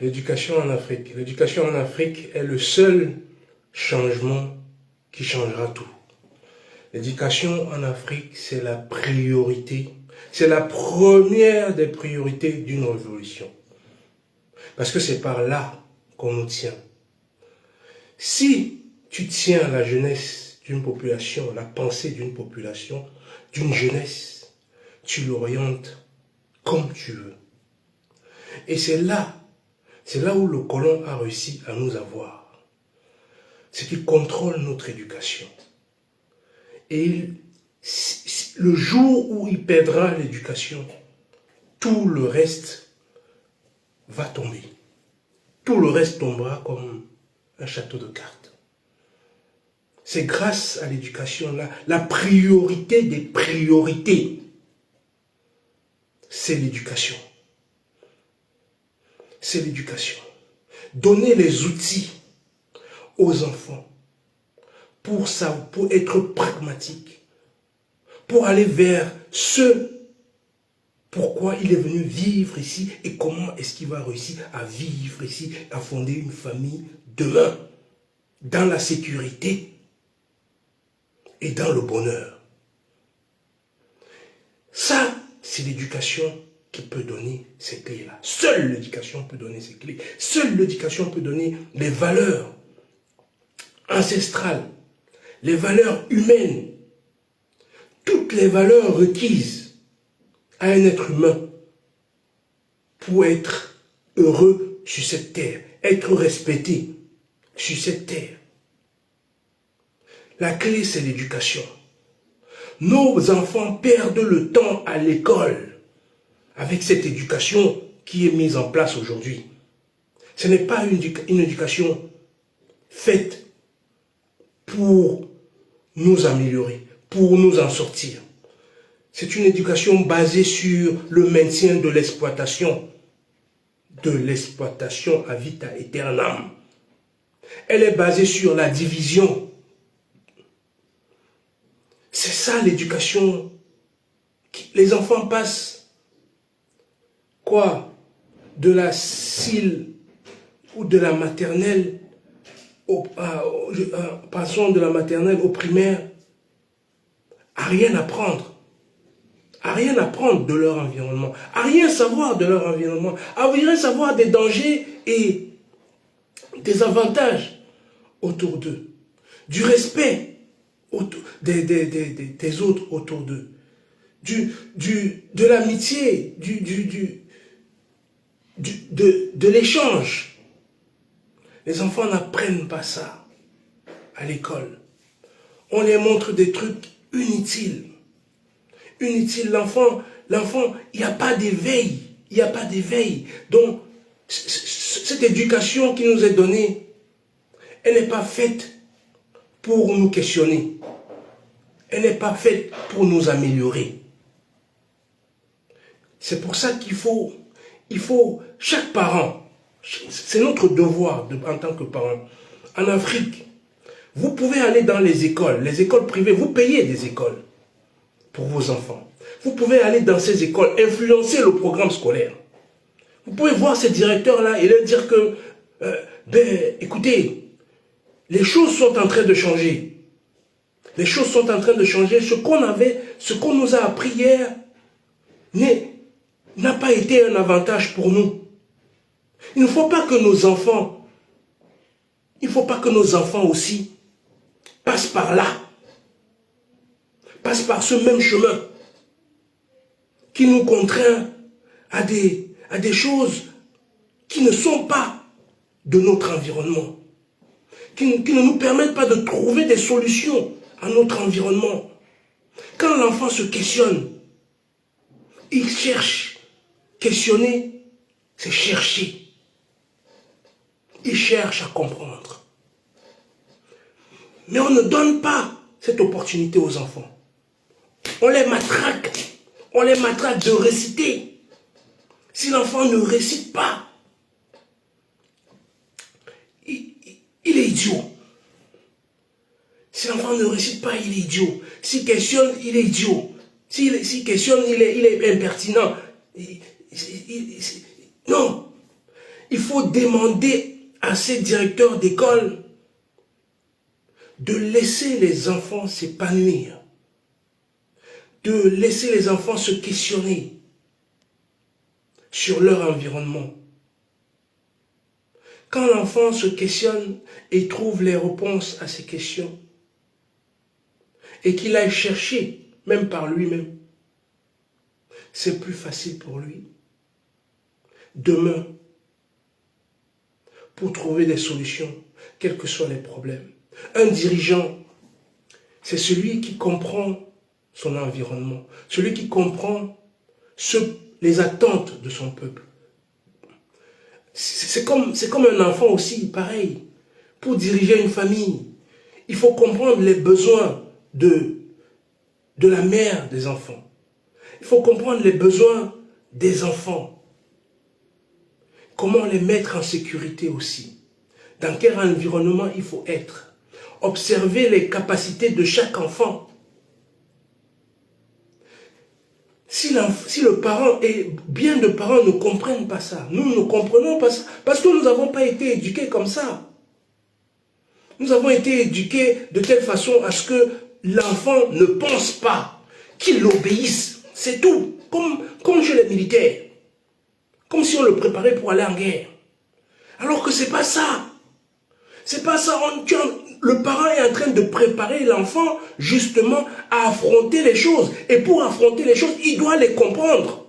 L'éducation en Afrique. L'éducation en Afrique est le seul changement qui changera tout. L'éducation en Afrique, c'est la priorité. C'est la première des priorités d'une révolution. Parce que c'est par là qu'on nous tient. Si tu tiens à la jeunesse d'une population, la pensée d'une population, d'une jeunesse, tu l'orientes comme tu veux. Et c'est là où le colon a réussi à nous avoir. C'est qu'il contrôle notre éducation. Et le jour où il perdra l'éducation, tout le reste va tomber. Tout le reste tombera comme un château de cartes. C'est grâce à l'éducation, la priorité des priorités, c'est l'éducation. C'est l'éducation. Donner les outils aux enfants pour être pragmatique, pour aller vers ce pourquoi il est venu vivre ici et comment est-ce qu'il va réussir à vivre ici, à fonder une famille demain, dans la sécurité et dans le bonheur. Ça, c'est l'éducation qui peut donner ces clés-là. Seule l'éducation peut donner ces clés. Seule l'éducation peut donner les valeurs ancestrales, les valeurs humaines, toutes les valeurs requises à un être humain pour être heureux sur cette terre, être respecté sur cette terre. La clé, c'est l'éducation. Nos enfants perdent le temps à l'école avec cette éducation qui est mise en place aujourd'hui. Ce n'est pas une éducation faite pour nous améliorer, pour nous en sortir. C'est une éducation basée sur le maintien de l'exploitation à vita aeternam. Elle est basée sur la division. C'est ça l'éducation. Les enfants passent quoi? De la cile ou de la maternelle, passons de la maternelle au primaire, à rien apprendre. À rien apprendre de leur environnement, à rien savoir de leur environnement, à rien savoir des dangers et des avantages autour d'eux, du respect des autres autour d'eux, de l'amitié, de l'échange. Les enfants n'apprennent pas ça à l'école. On les montre des trucs inutiles. L'enfant, il n'y a pas d'éveil. Il n'y a pas d'éveil. Donc, cette éducation qui nous est donnée, elle n'est pas faite pour nous questionner. Elle n'est pas faite pour nous améliorer. C'est pour ça qu'il faut, chaque parent, c'est notre devoir en tant que parent. En Afrique, vous pouvez aller dans les écoles privées, vous payez des écoles pour vos enfants. Vous pouvez aller dans ces écoles, influencer le programme scolaire. Vous pouvez voir ces directeurs-là et leur dire que, écoutez, les choses sont en train de changer. Les choses sont en train de changer. Ce qu'on nous a appris hier n'a pas été un avantage pour nous. Il ne faut pas que nos enfants aussi passent par là. Passe par ce même chemin qui nous contraint à des choses qui ne sont pas de notre environnement, qui ne nous permettent pas de trouver des solutions à notre environnement. Quand l'enfant se questionne, il cherche. Questionner, c'est chercher. Il cherche à comprendre. Mais on ne donne pas cette opportunité aux enfants. On les matraque de réciter. Si l'enfant ne récite pas, il est idiot. Si l'enfant ne récite pas, il est idiot. S'il questionne, il est idiot. S'il questionne, il est impertinent. Non. il faut demander à ces directeurs d'école de laisser les enfants s'épanouir, de laisser les enfants se questionner sur leur environnement. Quand l'enfant se questionne et trouve les réponses à ses questions, et qu'il aille chercher, même par lui-même, c'est plus facile pour lui, demain, pour trouver des solutions, quels que soient les problèmes. Un dirigeant, c'est celui qui comprend son environnement, celui qui comprend les attentes de son peuple. C'est comme un enfant aussi, pareil. Pour diriger une famille, il faut comprendre les besoins de la mère des enfants. Il faut comprendre les besoins des enfants. Comment les mettre en sécurité aussi. Dans quel environnement il faut être. Observer les capacités de chaque enfant. Si le parent et bien de parents ne comprennent pas ça, nous ne comprenons pas ça, parce que nous n'avons pas été éduqués comme ça. Nous avons été éduqués de telle façon à ce que l'enfant ne pense pas, qu'il obéisse. C'est tout. Comme chez les militaires. Comme si on le préparait pour aller en guerre. Alors que c'est pas ça. C'est pas ça. Le parent est en train de préparer l'enfant justement à affronter les choses. Et pour affronter les choses, il doit les comprendre.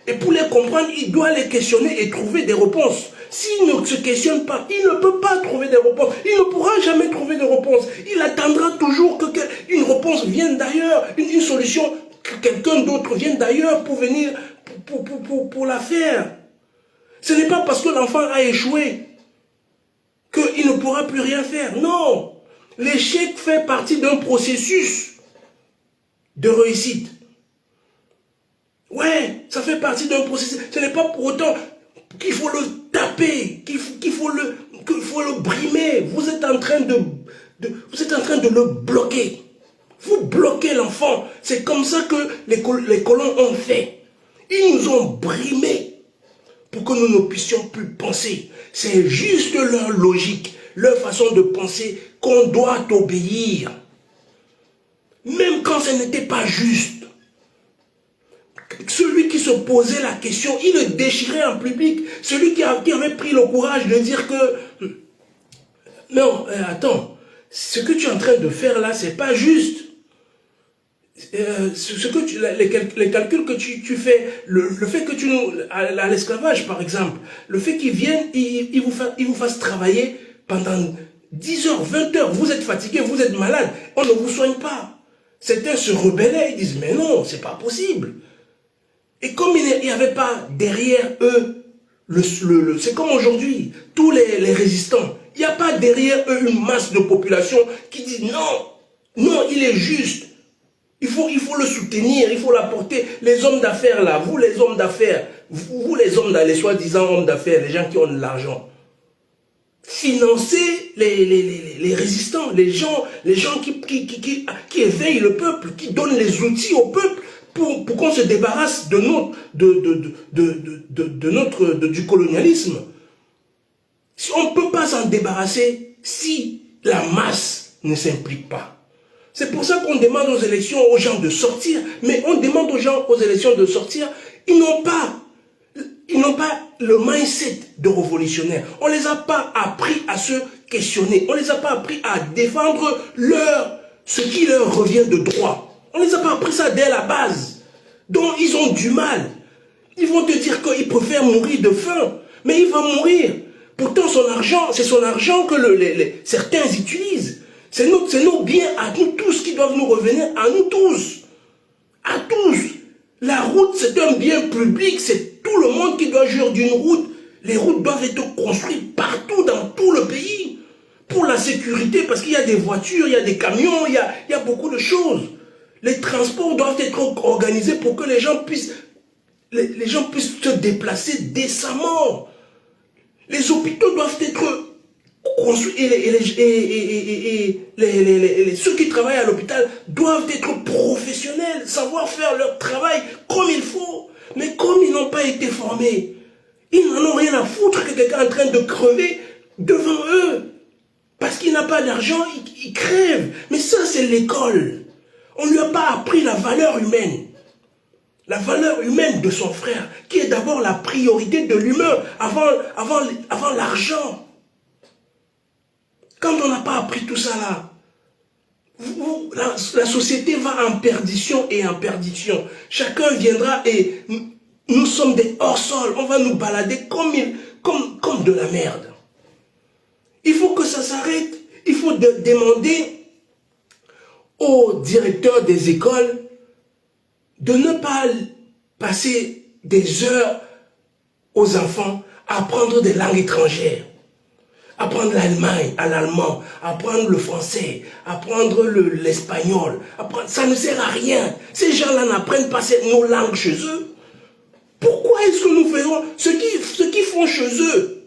Et pour les comprendre, il doit les questionner et trouver des réponses. S'il ne se questionne pas, il ne peut pas trouver des réponses. Il ne pourra jamais trouver de réponses. Il attendra toujours qu'une réponse vienne d'ailleurs, une solution, que quelqu'un d'autre vienne d'ailleurs pour venir, pour la faire. Ce n'est pas parce que l'enfant a échoué qu'il ne pourra plus rien faire. Non. L'échec fait partie d'un processus de réussite. Ouais, ça fait partie d'un processus. Ce n'est pas pour autant qu'il faut le taper, qu'il faut le brimer. Vous êtes en train de le bloquer. Vous bloquez l'enfant. C'est comme ça que les colons ont fait. Ils nous ont brimés pour que nous ne puissions plus penser. C'est juste leur logique, leur façon de penser qu'on doit obéir. Même quand ce n'était pas juste. Celui qui se posait la question, il le déchirait en public. Celui qui avait pris le courage de dire que non, attends, ce que tu es en train de faire là, c'est pas juste. Les calculs que tu fais, le fait que à l'esclavage par exemple, le fait qu'ils viennent, ils vous fassent travailler pendant 10 heures, 20 heures, vous êtes fatigué, vous êtes malade, on ne vous soigne pas. Certains se rebellaient, ils disent mais non, c'est pas possible. Et comme il n'y avait pas derrière eux, c'est comme aujourd'hui, tous les résistants, il n'y a pas derrière eux une masse de population qui dit non, non, il est juste. Il faut le soutenir, il faut l'apporter. Les hommes d'affaires là, vous les hommes d'affaires, vous les hommes, les soi-disant hommes d'affaires, les gens qui ont de l'argent, financez les résistants, les gens qui éveillent le peuple, qui donnent les outils au peuple pour qu'on se débarrasse du colonialisme. On ne peut pas s'en débarrasser si la masse ne s'implique pas. C'est pour ça qu'on demande aux élections aux gens de sortir, mais on demande aux gens aux élections de sortir, ils n'ont pas le mindset de révolutionnaire. On ne les a pas appris à se questionner, on ne les a pas appris à défendre ce qui leur revient de droit. On ne les a pas appris ça dès la base. Donc ils ont du mal. Ils vont te dire qu'ils préfèrent mourir de faim, mais il va mourir. Pourtant c'est son argent que certains utilisent. C'est nos biens à nous tous qui doivent nous revenir, à nous tous. À tous. La route, c'est un bien public, c'est tout le monde qui doit jouir d'une route. Les routes doivent être construites partout dans tout le pays. Pour la sécurité, parce qu'il y a des voitures, il y a des camions, il y a beaucoup de choses. Les transports doivent être organisés pour que les gens puissent se déplacer décemment. Les hôpitaux doivent être et ceux qui travaillent à l'hôpital doivent être professionnels, savoir faire leur travail comme il faut. Mais comme ils n'ont pas été formés, Ils n'en ont rien à foutre que quelqu'un est en train de crever devant eux. Parce qu'il n'a pas d'argent, il crève. Mais ça, c'est l'école. On ne lui a pas appris la valeur humaine. La valeur humaine de son frère, qui est d'abord la priorité de l'humain avant l'argent. Quand on n'a pas appris tout ça là, la société va en perdition et en perdition. Chacun viendra et nous sommes des hors-sol. On va nous balader comme de la merde. Il faut que ça s'arrête. Il faut demander aux directeurs des écoles de ne pas passer des heures aux enfants à apprendre des langues étrangères. Apprendre l'allemand, apprendre le français, apprendre l'espagnol. Ça ne sert à rien. Ces gens-là n'apprennent pas nos langues chez eux. Pourquoi est-ce que nous faisons ce qu'ils font chez eux?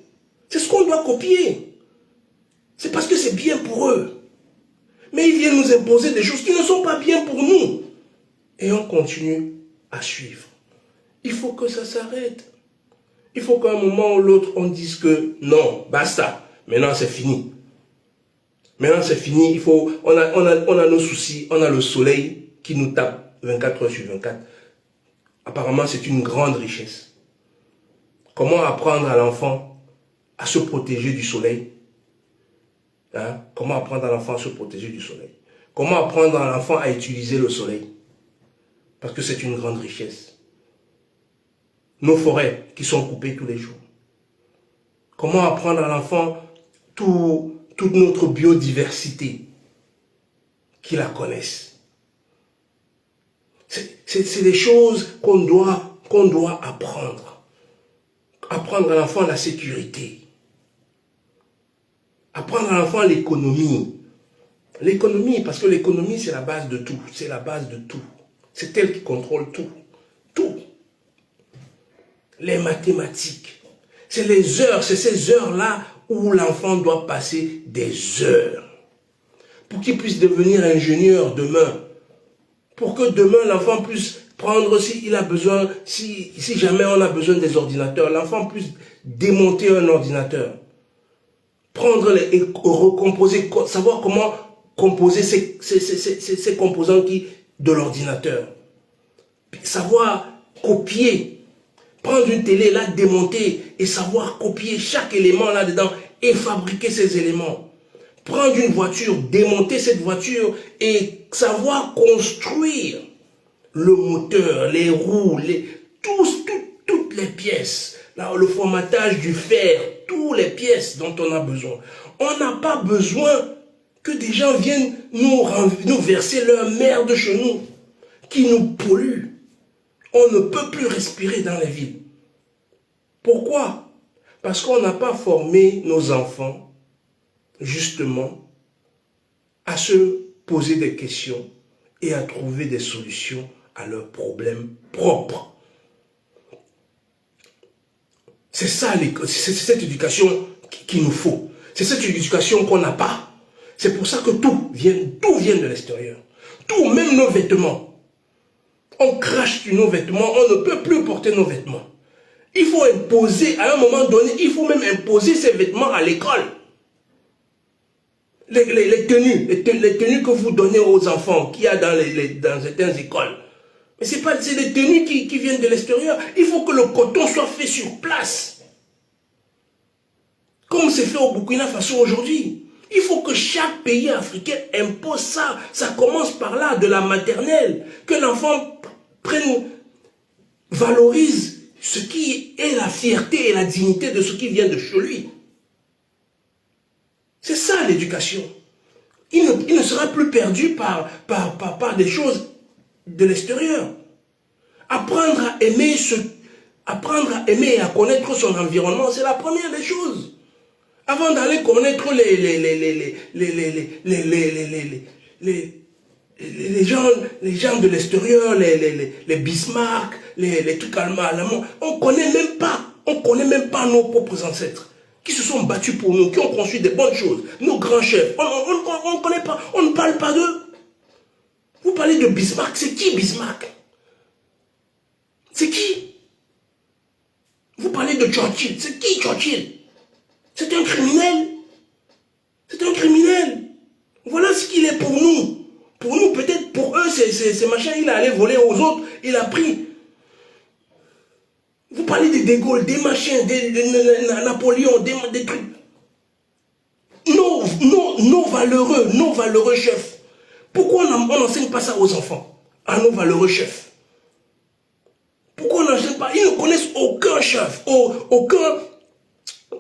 C'est ce qu'on doit copier. C'est parce que c'est bien pour eux. Mais ils viennent nous imposer des choses qui ne sont pas bien pour nous. Et on continue à suivre. Il faut que ça s'arrête. Il faut qu'à un moment ou l'autre, on dise que non, basta. Maintenant, c'est fini. Maintenant, c'est fini. On a nos soucis. On a le soleil qui nous tape 24 heures sur 24. Apparemment, c'est une grande richesse. Comment apprendre à l'enfant à se protéger du soleil? Hein? Comment apprendre à l'enfant à se protéger du soleil? Comment apprendre à l'enfant à utiliser le soleil? Parce que c'est une grande richesse. Nos forêts qui sont coupées tous les jours. Comment apprendre à l'enfant toute notre biodiversité, qu'ils la connaissent. C'est des choses qu'on doit apprendre. Apprendre à l'enfant la sécurité. Apprendre à l'enfant l'économie. L'économie, parce que l'économie, c'est la base de tout. C'est la base de tout. C'est elle qui contrôle tout. Tout. Les mathématiques. C'est les heures, c'est ces heures-là où l'enfant doit passer des heures. Pour qu'il puisse devenir ingénieur demain. Pour que demain, l'enfant puisse prendre, s'il a besoin, si jamais on a besoin des ordinateurs, l'enfant puisse démonter un ordinateur. Prendre et recomposer, savoir comment composer ces composants de l'ordinateur. Savoir copier. Prendre une télé, la démonter et savoir copier chaque élément là-dedans et fabriquer ces éléments. Prendre une voiture, démonter cette voiture et savoir construire le moteur, les roues, toutes les pièces. Là, le formatage du fer, toutes les pièces dont on a besoin. On n'a pas besoin que des gens viennent nous verser leur merde chez nous, qui nous pollue. On ne peut plus respirer dans les villes. Pourquoi? Parce qu'on n'a pas formé nos enfants, justement, à se poser des questions et à trouver des solutions à leurs problèmes propres. C'est ça, c'est cette éducation qu'il nous faut. C'est cette éducation qu'on n'a pas. C'est pour ça que tout vient de l'extérieur. Tout, même nos vêtements. On crache sur nos vêtements, on ne peut plus porter nos vêtements. Il faut imposer, à un moment donné, il faut même imposer ces vêtements à l'école. Les tenues que vous donnez aux enfants qu'il y a dans certaines écoles. Mais c'est des tenues qui viennent de l'extérieur. Il faut que le coton soit fait sur place. Comme c'est fait au Burkina Faso aujourd'hui. Il faut que chaque pays africain impose ça. Ça commence par là, de la maternelle. Que l'enfant valorise ce qui est la fierté et la dignité de ce qui vient de chez lui. C'est ça l'éducation. Il ne sera plus perdu par des choses de l'extérieur. Apprendre à aimer et à connaître son environnement, c'est la première des choses. Avant d'aller connaître les gens de l'extérieur, les Bismarck, les trucs allemands, on connaît même pas nos propres ancêtres qui se sont battus pour nous, qui ont construit des bonnes choses, nos grands chefs, on ne connaît pas, on ne parle pas d'eux. Vous parlez de Bismarck, c'est qui Bismarck? C'est qui? Vous parlez de Churchill. C'est qui Churchill? C'est un criminel. C'est un criminel. Voilà ce qu'il est pour nous. Pour nous, peut-être pour eux, c'est machin, il est allé voler aux autres, il a pris. Vous parlez de De Gaulle, des machins, de Napoléon, des trucs. Non valeureux chefs. Pourquoi on n'enseigne pas ça aux enfants? À nos valeureux chefs. Pourquoi on n'enseigne pas? Ils ne connaissent aucun chef,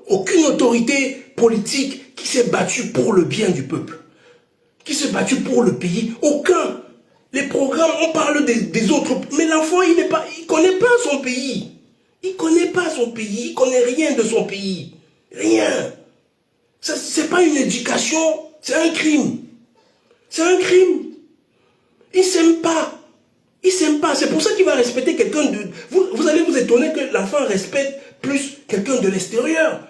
aucune autorité politique qui s'est battue pour le bien du peuple, qui s'est battue pour le pays. Aucun. Les programmes, on parle des autres, mais l'enfant, il ne connaît pas son pays. Il ne connaît pas son pays, il ne connaît rien de son pays. Rien. Ce n'est pas une éducation, c'est un crime. C'est un crime. Il ne s'aime pas. Il ne s'aime pas. C'est pour ça qu'il va respecter quelqu'un de... Vous allez vous étonner que l'enfant respecte plus quelqu'un de l'extérieur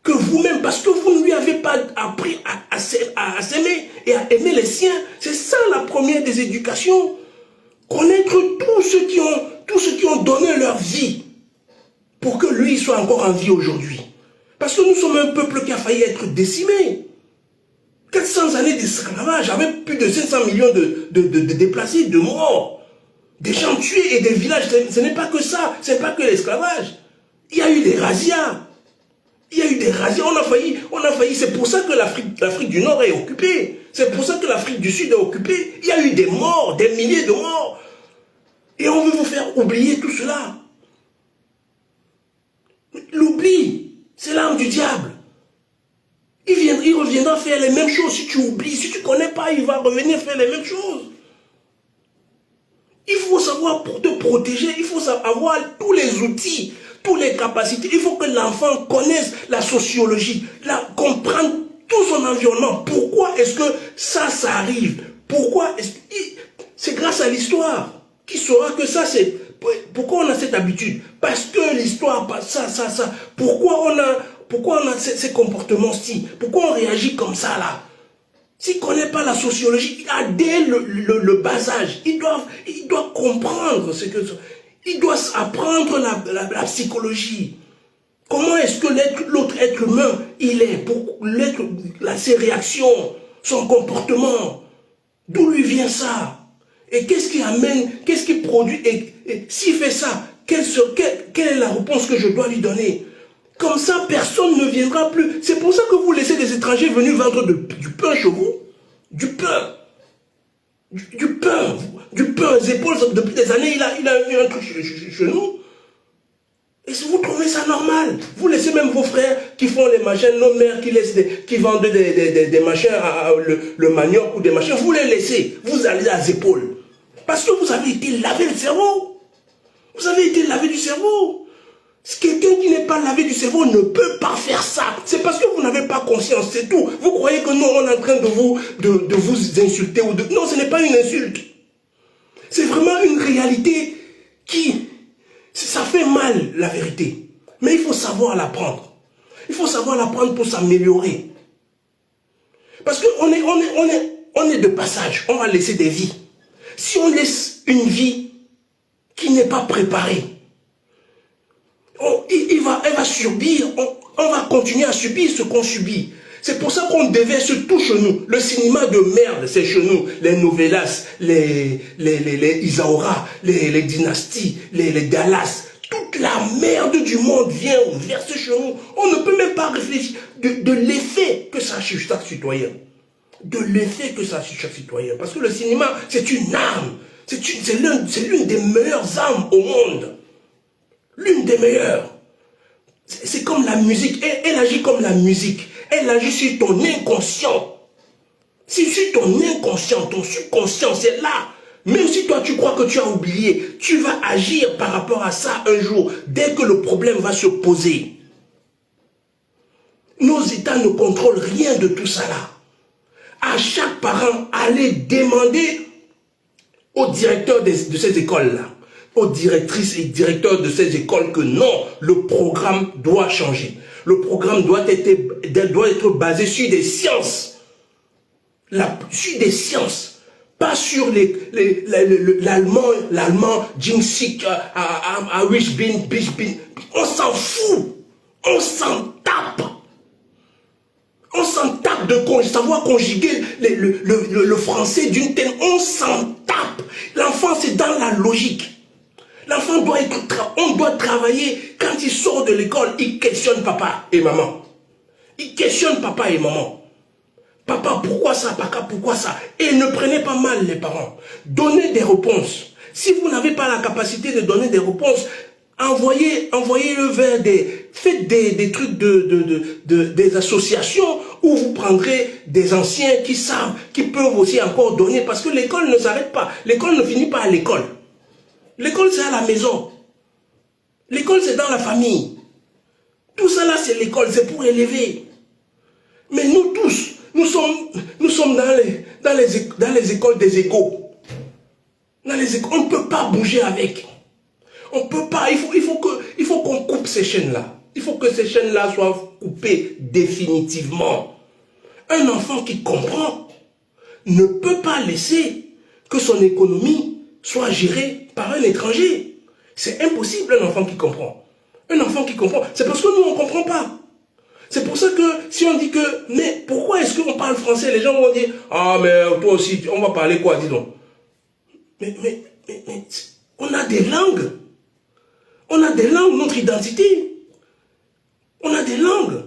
que vous-même, parce que vous ne lui avez pas appris à s'aimer et à aimer les siens. C'est ça la première des éducations. Connaître tous ceux qui ont donné leur vie pour que lui soit encore en vie aujourd'hui. Parce que nous sommes un peuple qui a failli être décimé. 400 années d'esclavage, avec plus de 500 millions de déplacés, de morts, des gens tués et des villages. Ce n'est pas que ça, ce n'est pas que l'esclavage. Il y a eu des razzias. Il y a eu des razzias, on a failli. C'est pour ça que l'Afrique du Nord est occupée. C'est pour ça que l'Afrique du Sud est occupée. Il y a eu des morts, des milliers de morts. Et on veut vous faire oublier tout cela. L'oubli, c'est l'arme du diable. Il reviendra faire les mêmes choses si tu oublies. Si tu ne connais pas, il va revenir faire les mêmes choses. Il faut savoir pour te protéger, il faut avoir tous les outils, toutes les capacités. Il faut que l'enfant connaisse la sociologie, comprendre tout son environnement. Pourquoi est-ce que ça arrive? Pourquoi est-ce que... C'est grâce à l'histoire qui saura que ça c'est... Pourquoi on a cette habitude? Parce que l'histoire, ça. Pourquoi on a ces comportements-ci? Pourquoi on réagit comme ça là? S'il ne connaît pas la sociologie, dès le bas âge, il doit comprendre ce que... Il doit apprendre la psychologie. Comment est-ce que l'autre être humain, il est, ses réactions, son comportement, d'où lui vient ça? Et qu'est-ce qui amène, qu'est-ce qui produit, et s'il fait ça, quelle est la réponse que je dois lui donner? Comme ça, personne ne viendra plus. C'est pour ça que vous laissez des étrangers venus vendre du pain chez vous. Du pain. Du pain. Épaules, depuis des années, il a eu un truc chez nous. Et si vous trouvez ça normal, vous laissez même vos frères qui font les machins, nos mères qui vendent des machins, le manioc ou des machins, vous les laissez. Vous allez à épaules. Parce que vous avez été lavé le cerveau. Vous avez été lavé du cerveau. Quelqu'un qui n'est pas lavé du cerveau ne peut pas faire ça. C'est parce que vous n'avez pas conscience, c'est tout. Vous croyez que nous, on est en train de vous insulter ou de... Non, ce n'est pas une insulte. C'est vraiment une réalité qui... Ça fait mal, la vérité. Mais il faut savoir l'apprendre. Il faut savoir l'apprendre pour s'améliorer. Parce qu'on est de passage. On va laisser des vies. Si on laisse une vie qui n'est pas préparée, elle va subir, on va continuer à subir ce qu'on subit. C'est pour ça qu'on déverse tout chez nous. Le cinéma de merde, c'est chez nous. Les novellas, les Isaura, les dynasties, les Dallas. Toute la merde du monde vient verser chez nous. On ne peut même pas réfléchir de l'effet que ça a sur chaque citoyen. De l'effet que ça a sur chaque citoyen. Parce que le cinéma, c'est une arme. C'est l'une des meilleures armes au monde. L'une des meilleures. C'est comme la musique. Elle agit comme la musique. Elle agit sur ton inconscient. Si sur ton inconscient, ton subconscient, c'est là. Même si toi tu crois que tu as oublié, tu vas agir par rapport à ça un jour, dès que le problème va se poser. Nos États ne contrôlent rien de tout ça là. À chaque parent, allez demander aux directeurs de ces écoles-là, aux directrices et directeurs de ces écoles que non, le programme doit changer. Le programme doit être basé sur des sciences. Sur des sciences. Pas sur l'allemand, Jinsik, à Wishbin, Bishbin. On s'en fout. On s'en tape. On s'en tape de savoir conjuguer le français d'une telle. On s'en tape. L'enfant, c'est dans la logique. L'enfant on doit travailler. Quand il sort de l'école, il questionne papa et maman. Il questionne papa et maman. Papa, pourquoi ça? Papa, pourquoi ça? Et ne prenez pas mal les parents. Donnez des réponses. Si vous n'avez pas la capacité de donner des réponses, envoyez-le vers faites des trucs des associations où vous prendrez des anciens qui savent, qui peuvent aussi encore donner, parce que l'école ne s'arrête pas. L'école ne finit pas à l'école. L'école, c'est à la maison. L'école, c'est dans la famille. Tout ça là, c'est l'école, c'est pour élever. Mais nous tous, nous sommes dans les écoles des égaux. On ne peut pas bouger avec. On peut pas, il faut qu'on coupe ces chaînes-là. Il faut que ces chaînes-là soient coupées définitivement. Un enfant qui comprend ne peut pas laisser que son économie soit gérée par un étranger. C'est impossible, un enfant qui comprend. Un enfant qui comprend, c'est parce que nous, on ne comprend pas. C'est pour ça que si on dit que, mais pourquoi est-ce qu'on parle français? Les gens vont dire, ah mais toi aussi, on va parler quoi, dis donc. Mais on a des langues. On a des langues, notre identité. On a des langues.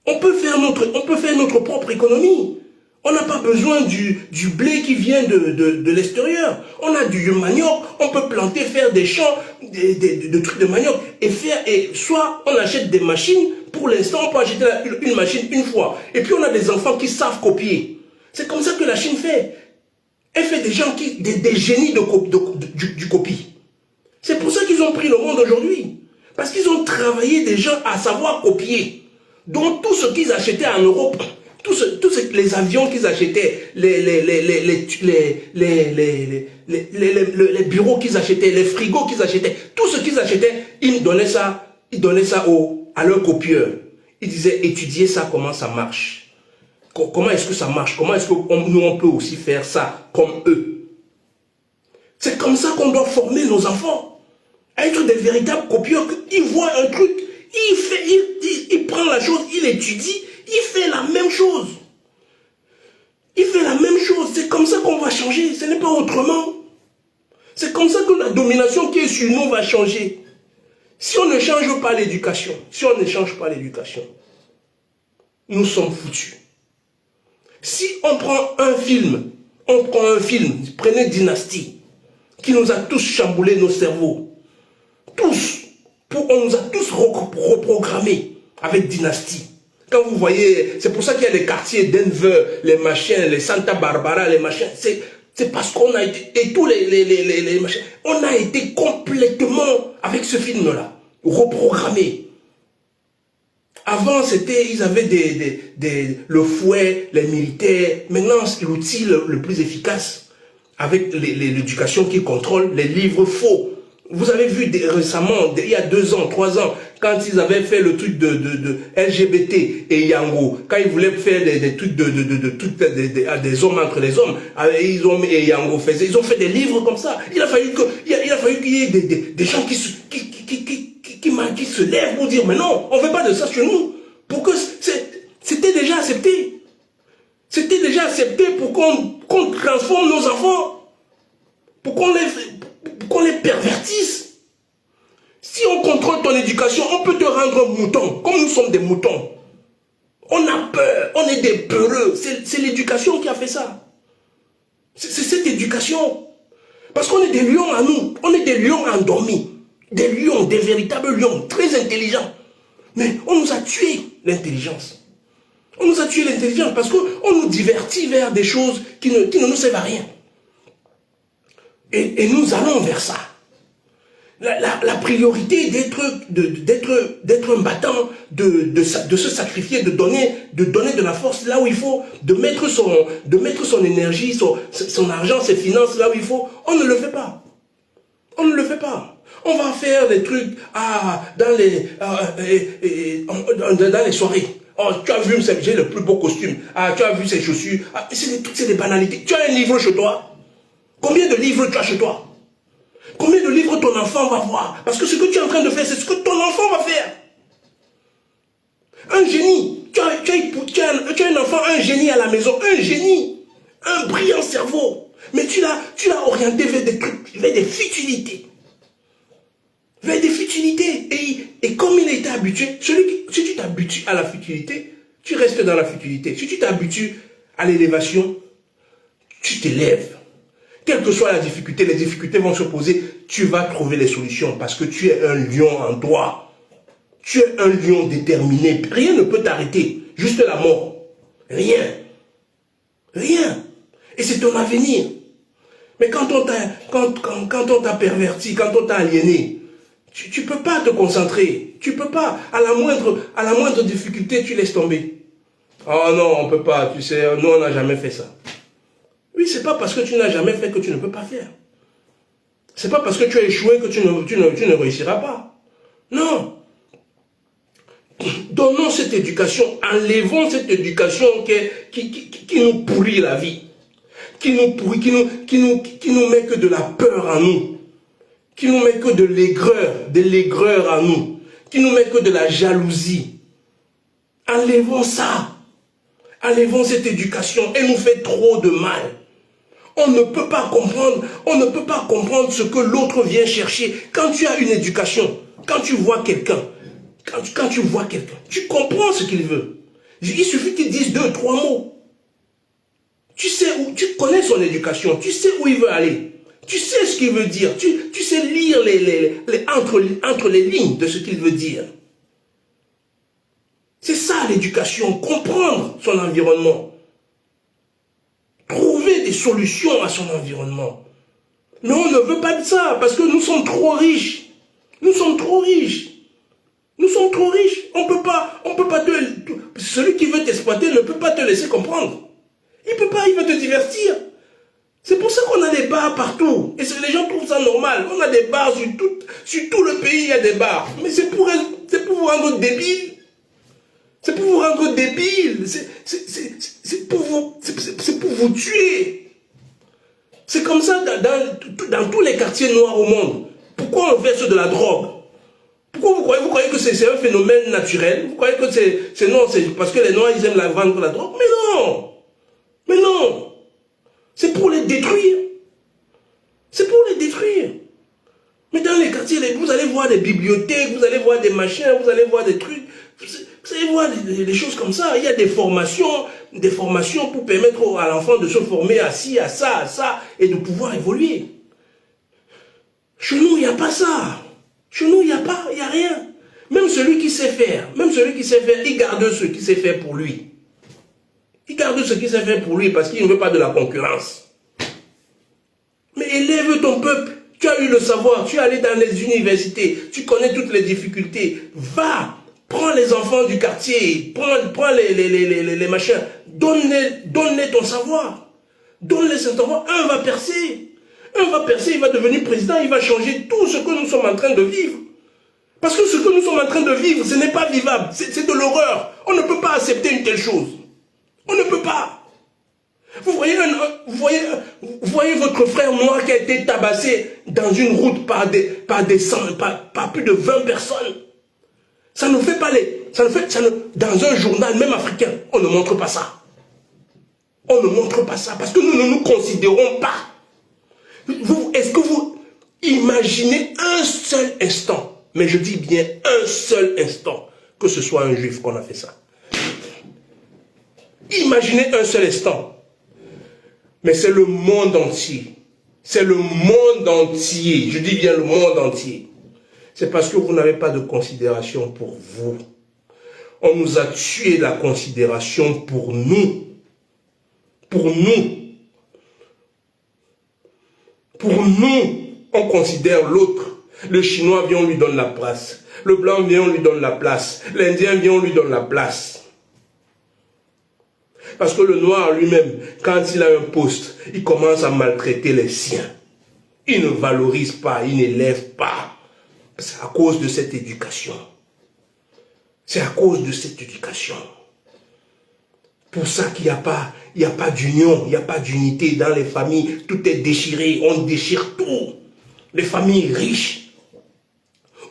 On peut faire notre propre économie. On n'a pas besoin du blé qui vient de l'extérieur. On a du manioc, on peut planter, faire des champs, de trucs de manioc, et soit on achète des machines. Pour l'instant, on peut acheter une machine une fois. Et puis on a des enfants qui savent copier. C'est comme ça que la Chine fait. Elle fait des gens des génies du copie. C'est pour ça qu'ils ont pris le monde aujourd'hui. Parce qu'ils ont travaillé des gens à savoir copier. Donc tout ce qu'ils achetaient en Europe, tous les avions qu'ils achetaient, les bureaux qu'ils achetaient, les frigos qu'ils achetaient, tout ce qu'ils achetaient, ils donnaient ça à leur copieur. Ils disaient, étudiez ça, comment ça marche. Comment est-ce que ça marche? Comment est-ce que nous, on peut aussi faire ça comme eux? C'est comme ça qu'on doit former nos enfants. À être des véritables copieurs. Ils voient un truc, il prend la chose, il étudie, il fait la même chose. Il fait la même chose. C'est comme ça qu'on va changer. Ce n'est pas autrement. C'est comme ça que la domination qui est sur nous va changer. Si on ne change pas l'éducation, nous sommes foutus. Si on prend un film, prenez Dynastie, qui nous a tous chamboulé nos cerveaux. Tous. On nous a tous reprogrammés avec Dynastie. Quand vous voyez, c'est pour ça qu'il y a les quartiers Denver, les machins, les Santa Barbara, les machins. C'est parce qu'on a été, et tous les machins, on a été complètement, avec ce film-là, reprogrammés. Avant, ils avaient le fouet, les militaires. Maintenant, l'outil le plus efficace, avec l'éducation qui contrôle les livres faux. Vous avez vu récemment, il y a 2 ans, 3 ans, quand ils avaient fait le truc de LGBT et Yango, quand ils voulaient faire des trucs des hommes entre les hommes, ils ont fait des livres comme ça. Il a fallu qu'il y ait des gens qui se lèvent pour dire, mais non, on ne veut pas de ça chez nous. Pour que c'était déjà accepté. C'était déjà accepté pour qu'on transforme nos enfants. Pour qu'on les pervertisse. Si on contrôle ton éducation, on peut te rendre un mouton, comme nous sommes des moutons. On a peur, on est des peureux. C'est l'éducation qui a fait ça. C'est cette éducation. Parce qu'on est des lions à nous, on est des lions endormis. Des lions, des véritables lions, très intelligents. Mais on nous a tué l'intelligence. On nous a tué l'intelligence parce qu'on nous divertit vers des choses qui ne nous servent à rien. Et nous allons vers ça. La priorité d'être un battant, de se sacrifier, de donner de la force là où il faut, de mettre son énergie, son argent, ses finances là où il faut, on ne le fait pas. On ne le fait pas. On va faire des trucs dans les soirées. Oh, tu as vu, j'ai le plus beau costume. Ah, tu as vu ces chaussures. C'est des banalités. Tu as un livre chez toi. Combien de livres tu as chez toi? Combien de livres ton enfant va voir? Parce que ce que tu es en train de faire, c'est ce que ton enfant va faire. Un génie. Tu as un enfant, un génie à la maison. Un génie. Un brillant cerveau. Mais tu l'as orienté vers des trucs, vers des futilités. Vers des futilités. Et comme il a été habitué, si tu t'habitues à la futilité, tu restes dans la futilité. Si tu t'habitues à l'élévation, tu t'élèves. Quelle que soit la difficulté, les difficultés vont se poser, tu vas trouver les solutions parce que tu es un lion en toi. Tu es un lion déterminé. Rien ne peut t'arrêter. Juste la mort. Rien. Rien. Et c'est ton avenir. Mais quand on t'a perverti, quand on t'a aliéné, tu ne peux pas te concentrer. Tu ne peux pas. À la moindre difficulté, tu laisses tomber. Oh non, on ne peut pas. Tu sais, nous, on n'a jamais fait ça. Oui, c'est pas parce que tu n'as jamais fait que tu ne peux pas faire. C'est pas parce que tu as échoué que tu ne réussiras pas. Non. Donnons cette éducation, enlevons cette éducation qui nous pourrit la vie, qui nous pourrit, qui nous met que de la peur en nous, qui nous met que de l'aigreur en nous, qui nous met que de la jalousie. Enlevons ça. Enlevons cette éducation. Elle nous fait trop de mal. On ne peut pas comprendre ce que l'autre vient chercher. Quand tu as une éducation, quand tu vois quelqu'un, tu comprends ce qu'il veut. Il suffit qu'il dise 2, 3 mots. Tu connais son éducation, tu sais où il veut aller. Tu sais ce qu'il veut dire. Tu sais lire entre les lignes de ce qu'il veut dire. C'est ça l'éducation, comprendre son environnement. Trouver des solutions à son environnement. Mais on ne veut pas de ça, parce que nous sommes trop riches. Nous sommes trop riches. Nous sommes trop riches. On peut pas celui qui veut t'exploiter ne peut pas te laisser comprendre. Il peut pas, il veut te divertir. C'est pour ça qu'on a des bars partout. Et les gens trouvent ça normal. On a des bars sur tout le pays, il y a des bars. Mais c'est pour vous rendre débile. C'est pour vous rendre débile. C'est pour vous tuer. C'est comme ça dans tous les quartiers noirs au monde. Pourquoi on verse de la drogue? Pourquoi vous croyez que c'est un phénomène naturel? Vous croyez que c'est parce que les noirs ils aiment la vendre la drogue? Mais non. C'est pour les détruire. C'est pour les détruire. Mais dans les quartiers, vous allez voir des bibliothèques, vous allez voir des machins, vous allez voir des trucs. Vous allez voir des choses comme ça. Il y a des formations pour permettre à l'enfant de se former à ci, à ça, et de pouvoir évoluer. Chez nous, il n'y a pas ça. Chez nous, il n'y a rien. Même celui qui sait faire, il garde ce qui sait faire pour lui. Il garde ce qui sait faire pour lui parce qu'il ne veut pas de la concurrence. Mais élève ton peuple. Tu as eu le savoir, tu es allé dans les universités, tu connais toutes les difficultés. Va, prends les enfants du quartier, prends les machins, donne-les ton savoir. Donne-les son savoir. Un va percer, il va devenir président, il va changer tout ce que nous sommes en train de vivre. Parce que ce que nous sommes en train de vivre, ce n'est pas vivable, c'est de l'horreur. On ne peut pas accepter une telle chose. On ne peut pas. Vous voyez votre frère noir qui a été tabassé dans une route par plus de 20 personnes. Ça ne fait pas dans un journal, même africain, on ne montre pas ça. On ne montre pas ça parce que nous ne nous considérons pas. Est-ce que vous imaginez un seul instant, mais je dis bien un seul instant, que ce soit un juif qu'on a fait ça? Imaginez un seul instant. Mais c'est le monde entier. C'est le monde entier. Je dis bien le monde entier. C'est parce que vous n'avez pas de considération pour vous. On nous a tué la considération pour nous. Pour nous. Pour nous, on considère l'autre. Le Chinois vient, on lui donne la place. Le Blanc vient, on lui donne la place. L'Indien vient, on lui donne la place. Parce que le noir lui-même, quand il a un poste, il commence à maltraiter les siens. Il ne valorise pas, il n'élève pas. C'est à cause de cette éducation. C'est à cause de cette éducation. Pour ça qu'il n'y a pas, d'union, il n'y a pas d'unité dans les familles. Tout est déchiré, on déchire tout. Les familles riches,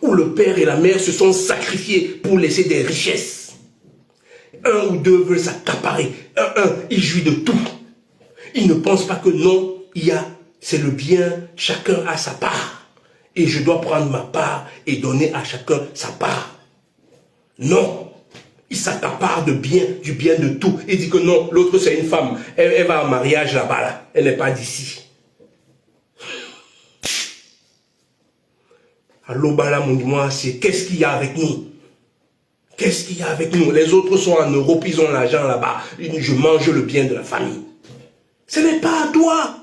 où le père et la mère se sont sacrifiés pour laisser des richesses. Un ou deux veulent s'accaparer. Il jouit de tout. Il ne pense pas que non, c'est le bien, chacun a sa part. Et je dois prendre ma part et donner à chacun sa part. Non. Il s'accapare du bien de tout. Il dit que non, l'autre c'est une femme. Elle va en mariage là-bas, là. Elle n'est pas d'ici. Alors, là, moi, c'est qu'est-ce qu'il y a avec nous? Qu'est-ce qu'il y a avec nous? Les autres sont en Europe, ils ont l'argent là-bas. Je mange le bien de la famille. Ce n'est pas à toi.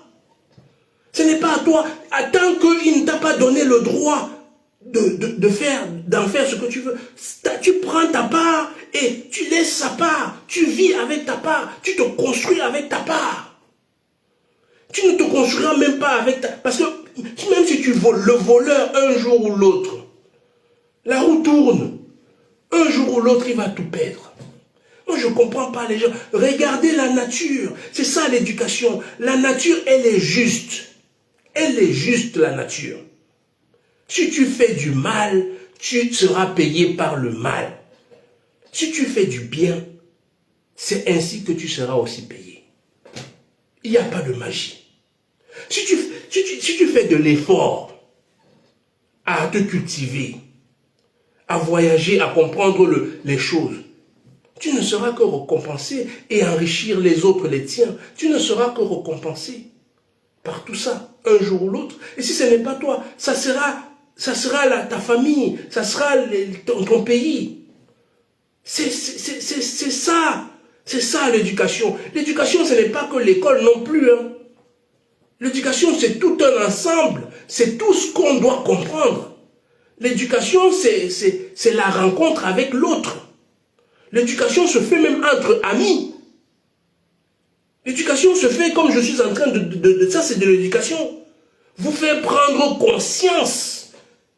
Ce n'est pas à toi. Tant qu'il ne t'a pas donné le droit d'en faire ce que tu veux, tu prends ta part et tu laisses sa part. Tu vis avec ta part. Tu te construis avec ta part. Tu ne te construiras même pas avec ta... Parce que même si tu voles, le voleur, un jour ou l'autre, la roue tourne. Un jour ou l'autre, il va tout perdre. Moi, je ne comprends pas les gens. Regardez la nature. C'est ça l'éducation. La nature, elle est juste. Elle est juste, la nature. Si tu fais du mal, tu seras payé par le mal. Si tu fais du bien, c'est ainsi que tu seras aussi payé. Il n'y a pas de magie. Si tu fais de l'effort à te cultiver, à voyager, à comprendre les choses, tu ne seras que récompensé et enrichir les autres, les tiens. Tu ne seras que récompensé par tout ça, un jour ou l'autre. Et si ce n'est pas toi, ça sera ta famille, ça sera ton pays. C'est ça. C'est ça l'éducation. L'éducation, ce n'est pas que l'école non plus. Hein. L'éducation, c'est tout un ensemble. C'est tout ce qu'on doit comprendre. L'éducation, c'est la rencontre avec l'autre. L'éducation se fait même entre amis. L'éducation se fait comme je suis en train de ça, c'est de l'éducation. Vous faire prendre conscience.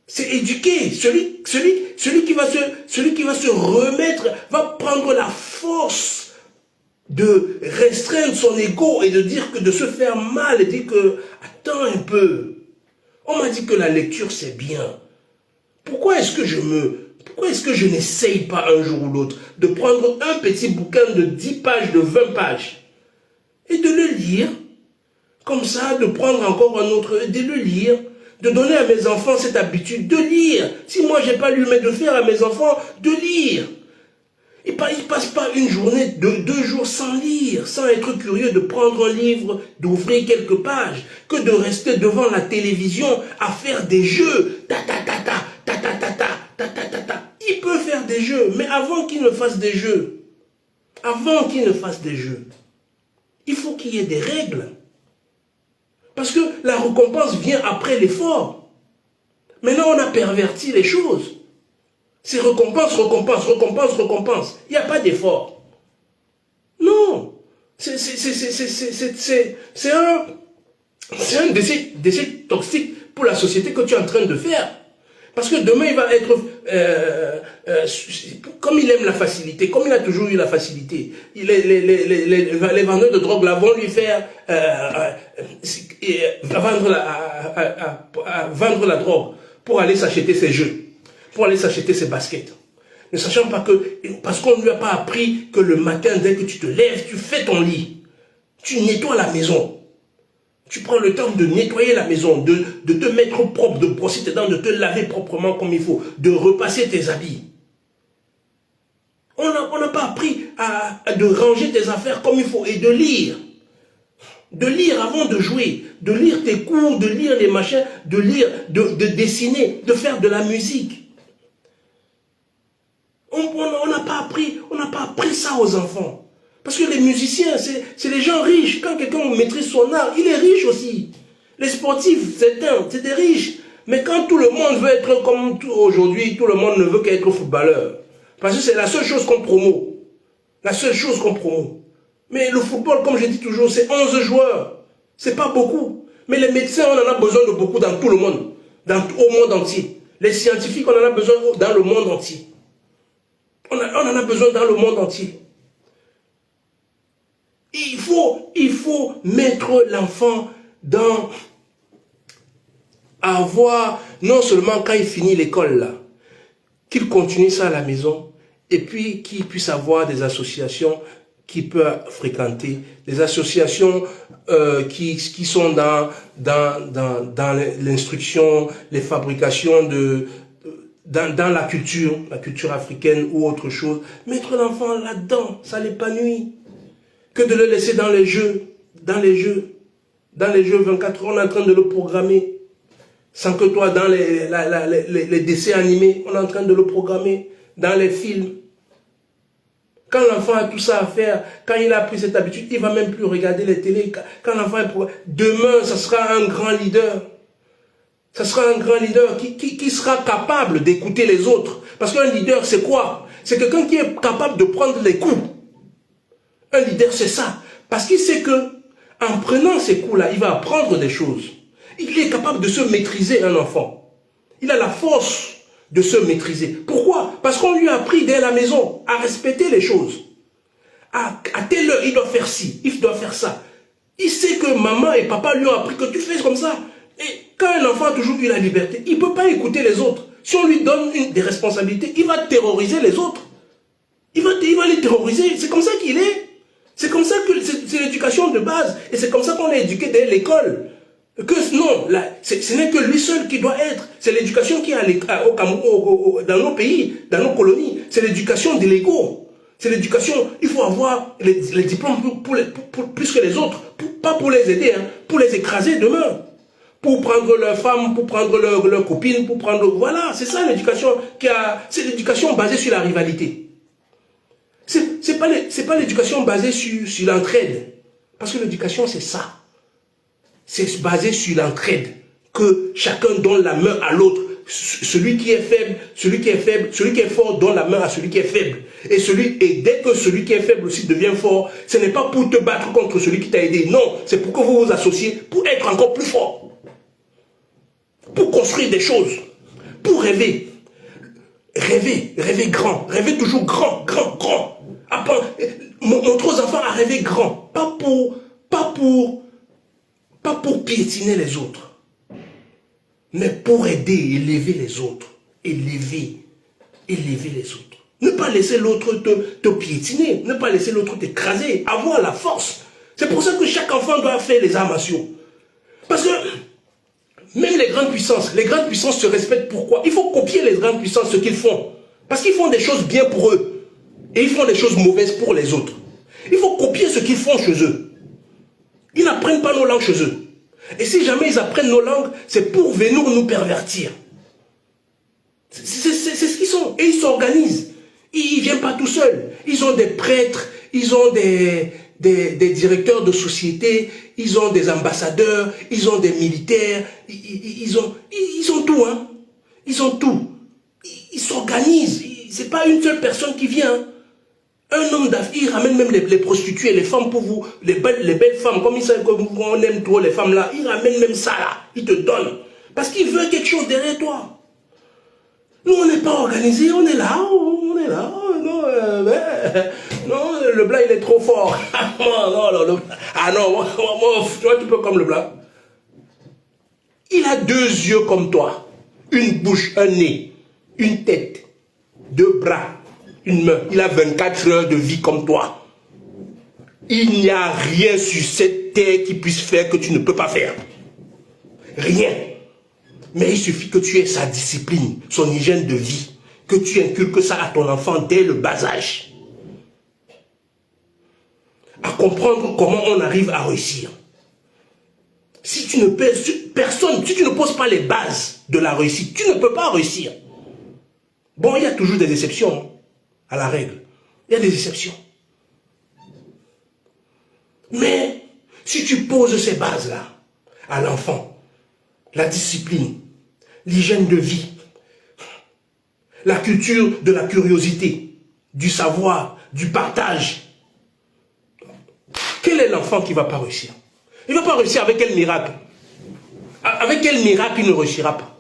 C'est éduquer. Celui qui va se remettre, va prendre la force de restreindre son ego et de se faire mal et dire que, attends un peu. On m'a dit que la lecture c'est bien. Pourquoi est-ce que je n'essaye pas un jour ou l'autre de prendre un petit bouquin de 10 pages, de 20 pages et de le lire, comme ça, de prendre encore un autre, de le lire, de donner à mes enfants cette habitude de lire. Si moi je n'ai pas lu, mais de faire à mes enfants de lire. Ils ne passent pas une journée, 2 jours sans lire, sans être curieux de prendre un livre, d'ouvrir quelques pages, que de rester devant la télévision à faire des jeux. Il peut faire des jeux, mais avant qu'il ne fasse des jeux, il faut qu'il y ait des règles. Parce que la récompense vient après l'effort. Maintenant, on a perverti les choses. C'est récompense. Il n'y a pas d'effort. Non. C'est un décès toxique pour la société que tu es en train de faire. Parce que demain, il va être... comme il aime la facilité, comme il a toujours eu la facilité, les vendeurs de drogue là vont lui faire vendre la drogue pour aller s'acheter ses jeux, pour aller s'acheter ses baskets. Ne sachant pas que, parce qu'on ne lui a pas appris que le matin, dès que tu te lèves, tu fais ton lit, tu nettoies la maison. Tu prends le temps de nettoyer la maison, de te mettre propre, de brosser tes dents, de te laver proprement comme il faut, de repasser tes habits. On n'a pas appris de ranger tes affaires comme il faut et de lire. De lire avant de jouer, de lire tes cours, de lire les machins, de lire, de dessiner, de faire de la musique. On n'a pas appris ça aux enfants. Parce que les musiciens, c'est les gens riches. Quand quelqu'un maîtrise son art, il est riche aussi. Les sportifs, c'est des riches. Mais quand tout le monde veut être comme aujourd'hui, tout le monde ne veut qu'être footballeur. Parce que c'est la seule chose qu'on promeut. La seule chose qu'on promeut. Mais le football, comme je dis toujours, c'est 11 joueurs. C'est pas beaucoup. Mais les médecins, on en a besoin de beaucoup dans tout le monde. Au monde entier. Les scientifiques, on en a besoin dans le monde entier. On en a besoin dans le monde entier. Il faut mettre l'enfant dans avoir, non seulement quand il finit l'école là, qu'il continue ça à la maison, et puis qu'il puisse avoir des associations qu'il peut fréquenter, des associations qui sont dans l'instruction, les fabrications dans la culture africaine ou autre chose. Mettre l'enfant là-dedans, ça l'épanouit. Que de le laisser dans les jeux 24 heures, on est en train de le programmer. Sans que toi, dans les dessins animés, on est en train de le programmer, dans les films. Quand l'enfant a tout ça à faire, quand il a pris cette habitude, il ne va même plus regarder les télés. Quand l'enfant est demain, ça sera un grand leader. Ça sera un grand leader qui sera capable d'écouter les autres. Parce qu'un leader, c'est quoi? C'est quelqu'un qui est capable de prendre les coups. Un leader, c'est ça. Parce qu'il sait que en prenant ces coups-là, il va apprendre des choses. Il est capable de se maîtriser, un enfant. Il a la force de se maîtriser. Pourquoi? Parce qu'on lui a appris dès la maison à respecter les choses. À telle heure, il doit faire ci, il doit faire ça. Il sait que maman et papa lui ont appris que tu fais comme ça. Et quand un enfant a toujours eu la liberté, il ne peut pas écouter les autres. Si on lui donne des responsabilités, il va terroriser les autres. Il va les terroriser. C'est comme ça qu'il est. C'est comme ça que c'est l'éducation de base. Et c'est comme ça qu'on est éduqué dès l'école. Que non, ce n'est que lui seul qui doit être. C'est l'éducation qui est au Cameroun, dans nos pays, dans nos colonies. C'est l'éducation de l'ego. C'est l'éducation, il faut avoir les diplômes plus que les autres. Pas pour les aider, hein, pour les écraser demain. Pour prendre leurs femmes, pour prendre leurs copines, pour prendre... Voilà, c'est ça l'éducation c'est l'éducation basée sur la rivalité. C'est pas l'éducation basée sur l'entraide. Parce que l'éducation, c'est ça. C'est basé sur l'entraide. Que chacun donne la main à l'autre. Celui qui est faible, celui qui est fort donne la main à celui qui est faible. Et dès que celui qui est faible aussi devient fort, ce n'est pas pour te battre contre celui qui t'a aidé. Non, c'est pour que vous vous associez, pour être encore plus fort. Pour construire des choses. Pour rêver. Rêver grand. Rêver toujours grand. Montre aux enfants à rêver grand. Pas pour piétiner les autres, mais pour aider et élever les autres. Élever les autres. Ne pas laisser l'autre te piétiner, ne pas laisser l'autre t'écraser, avoir la force. C'est pour ça que chaque enfant doit faire les arts martiaux. Parce que même les grandes puissances se respectent. Pourquoi? Il faut copier les grandes puissances, ce qu'ils font. Parce qu'ils font des choses bien pour eux. Et ils font des choses mauvaises pour les autres. Il faut copier ce qu'ils font chez eux. Ils n'apprennent pas nos langues chez eux. Et si jamais ils apprennent nos langues, c'est pour venir nous pervertir. C'est ce qu'ils sont. Et ils s'organisent. Ils ne viennent pas tout seuls. Ils ont des prêtres, ils ont des directeurs de société, ils ont des ambassadeurs, ils ont des militaires, ils ont tout. Hein. Ils ont tout. Ils s'organisent. Ce n'est pas une seule personne qui vient. Un homme d'affaires, il ramène même les prostituées, les femmes pour vous, les belles femmes, comme on aime trop les femmes là, il ramène même ça là, il te donne. Parce qu'il veut quelque chose derrière toi. Nous, on n'est pas organisés, on est là. Non, le blanc, il est trop fort. Toi, tu peux comme le blanc. Il a 2 yeux comme toi, une bouche, un nez, une tête, 2 bras. Une main, il a 24 heures de vie comme toi. Il n'y a rien sur cette terre qui puisse faire que tu ne peux pas faire. Rien. Mais il suffit que tu aies sa discipline, son hygiène de vie, que tu inculques ça à ton enfant dès le bas âge. À comprendre comment on arrive à réussir. Si tu ne poses pas les bases de la réussite, tu ne peux pas réussir. Bon, il y a toujours des exceptions. À la règle. Il y a des exceptions. Mais, si tu poses ces bases-là à l'enfant, la discipline, l'hygiène de vie, la culture de la curiosité, du savoir, du partage, quel est l'enfant qui ne va pas réussir? Il ne va pas réussir avec quel miracle? Avec quel miracle il ne réussira pas?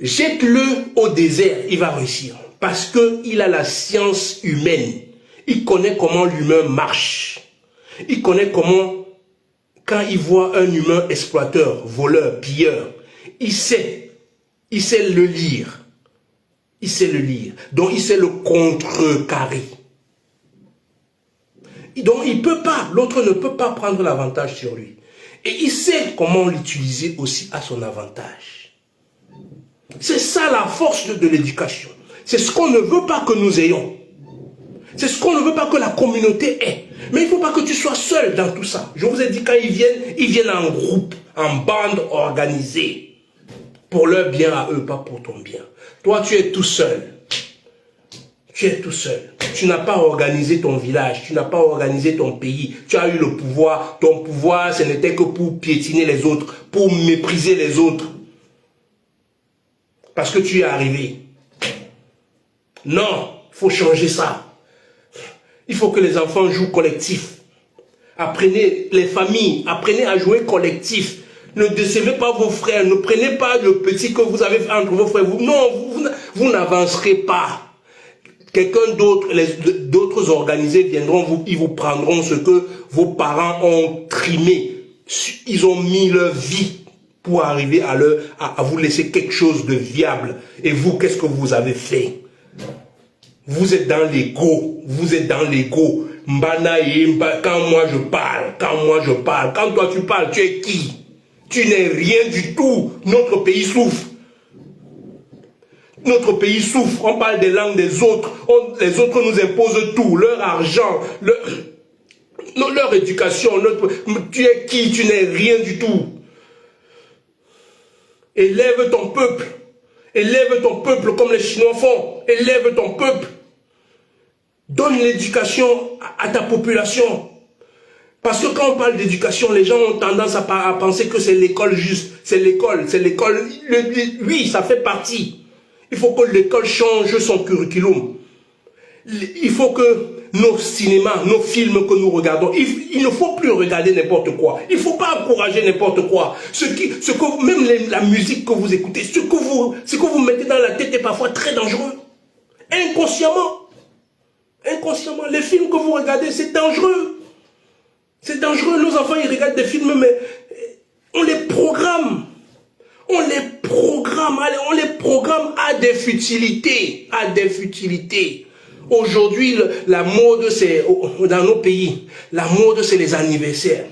Jette-le au désert, il va réussir. Parce qu'il a la science humaine. Il connaît comment l'humain marche. Il connaît comment, quand il voit un humain exploiteur, voleur, pilleur, il sait le lire. Il sait le lire. Donc il sait le contrecarrer. Donc il peut pas, l'autre ne peut pas prendre l'avantage sur lui. Et il sait comment l'utiliser aussi à son avantage. C'est ça la force de l'éducation. C'est ce qu'on ne veut pas que nous ayons. C'est ce qu'on ne veut pas que la communauté ait. Mais il ne faut pas que tu sois seul dans tout ça. Je vous ai dit, quand ils viennent en groupe, en bande organisée. Pour leur bien à eux, pas pour ton bien. Toi, tu es tout seul. Tu es tout seul. Tu n'as pas organisé ton village, tu n'as pas organisé ton pays. Tu as eu le pouvoir. Ton pouvoir, ce n'était que pour piétiner les autres, pour mépriser les autres. Parce que tu es arrivé. Non, il faut changer ça. Il faut que les enfants jouent collectif. Apprenez les familles, apprenez à jouer collectif. Ne décevez pas vos frères, ne prenez pas le petit que vous avez fait entre vos frères. Vous n'avancerez pas. Quelqu'un d'autre, d'autres organisés viendront, ils vous prendront ce que vos parents ont trimé. Ils ont mis leur vie pour arriver à vous laisser quelque chose de viable. Et vous, qu'est-ce que vous avez fait? Vous êtes dans l'ego. Vous êtes dans l'ego. Quand moi je parle, quand toi tu parles, tu es qui? Tu n'es rien du tout. Notre pays souffre. Notre pays souffre. On parle des langues des autres. Les autres nous imposent tout. Leur argent, leur éducation. Tu es qui? Tu n'es rien du tout. Élève ton peuple. Élève ton peuple comme les Chinois font. Élève ton peuple. Donne l'éducation à ta population. Parce que quand on parle d'éducation, les gens ont tendance à penser que c'est l'école juste. C'est l'école. Oui, ça fait partie. Il faut que l'école change son curriculum. Il faut que nos cinémas, nos films que nous regardons, il ne faut plus regarder n'importe quoi. Il ne faut pas encourager n'importe quoi. Même la musique que vous écoutez, ce que vous mettez dans la tête est parfois très dangereux. Inconsciemment. Inconsciemment. Les films que vous regardez, c'est dangereux. C'est dangereux. Nos enfants, ils regardent des films, mais on les programme. On les programme à des futilités. Aujourd'hui, la mode, c'est, dans nos pays, la mode, c'est les anniversaires.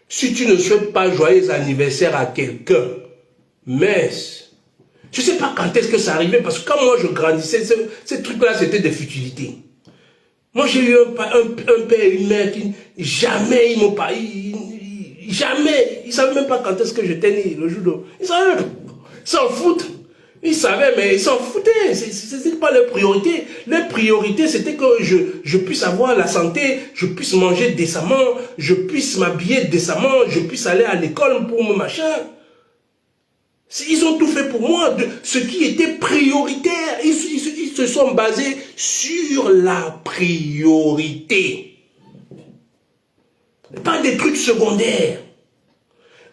Si tu ne souhaites pas joyeux anniversaire à quelqu'un, mais je ne sais pas quand est-ce que ça arrivait, parce que quand moi je grandissais, ces trucs-là, c'était des futilités. Moi, j'ai eu un père et une mère qui, jamais, ils m'ont pas, jamais, ils ne savaient même pas quand est-ce que j'étais né, le jour d'eau. Ils savaient même, ils s'en foutent. Ils savaient, mais ils s'en foutaient. C'était pas leur priorité. Leur priorité, c'était que je puisse avoir la santé, je puisse manger décemment, je puisse m'habiller décemment, je puisse aller à l'école pour mon machin. Ils ont tout fait pour moi. Ce qui était prioritaire, ils se sont basés sur la priorité. Pas des trucs secondaires.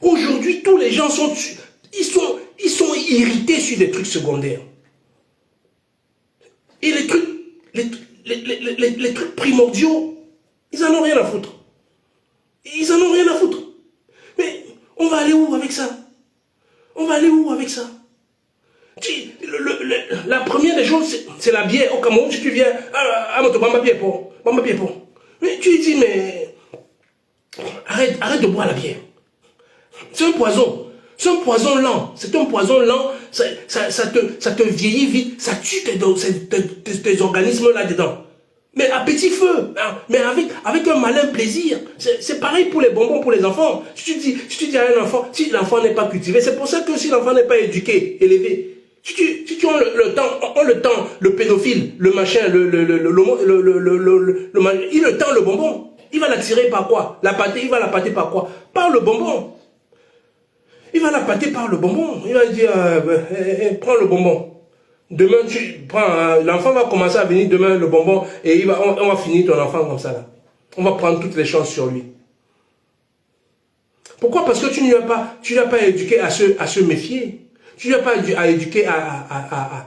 Aujourd'hui, tous les gens sont irrités sur des trucs secondaires. Et les trucs primordiaux, ils en ont rien à foutre. Ils en ont rien à foutre. Mais on va aller où avec ça? On va aller où avec ça? La première des choses, c'est la bière. Au Cameroun, si tu viens, mais tu dis, mais arrête de boire la bière. C'est un poison. C'est un poison lent. C'est un poison lent. Ça te vieillit vite. Ça tue tes organismes là-dedans. Mais à petit feu. Hein, mais avec un malin plaisir. C'est pareil pour les bonbons pour les enfants. Si tu dis à un enfant, si l'enfant n'est pas cultivé, c'est pour ça que si l'enfant n'est pas éduqué, élevé, si tu as le temps, le pédophile, le machin, il le temps le bonbon. Il va l'attirer par quoi? Il va la pâter par quoi? Par le bonbon. Il va la pâter par le bonbon. Il va dire, prends le bonbon. Demain, tu prends, l'enfant va commencer à venir demain le bonbon et on va finir ton enfant comme ça là. On va prendre toutes les chances sur lui. Pourquoi? Parce que tu ne l'as pas éduqué à se méfier. Tu ne l'as pas éduqué à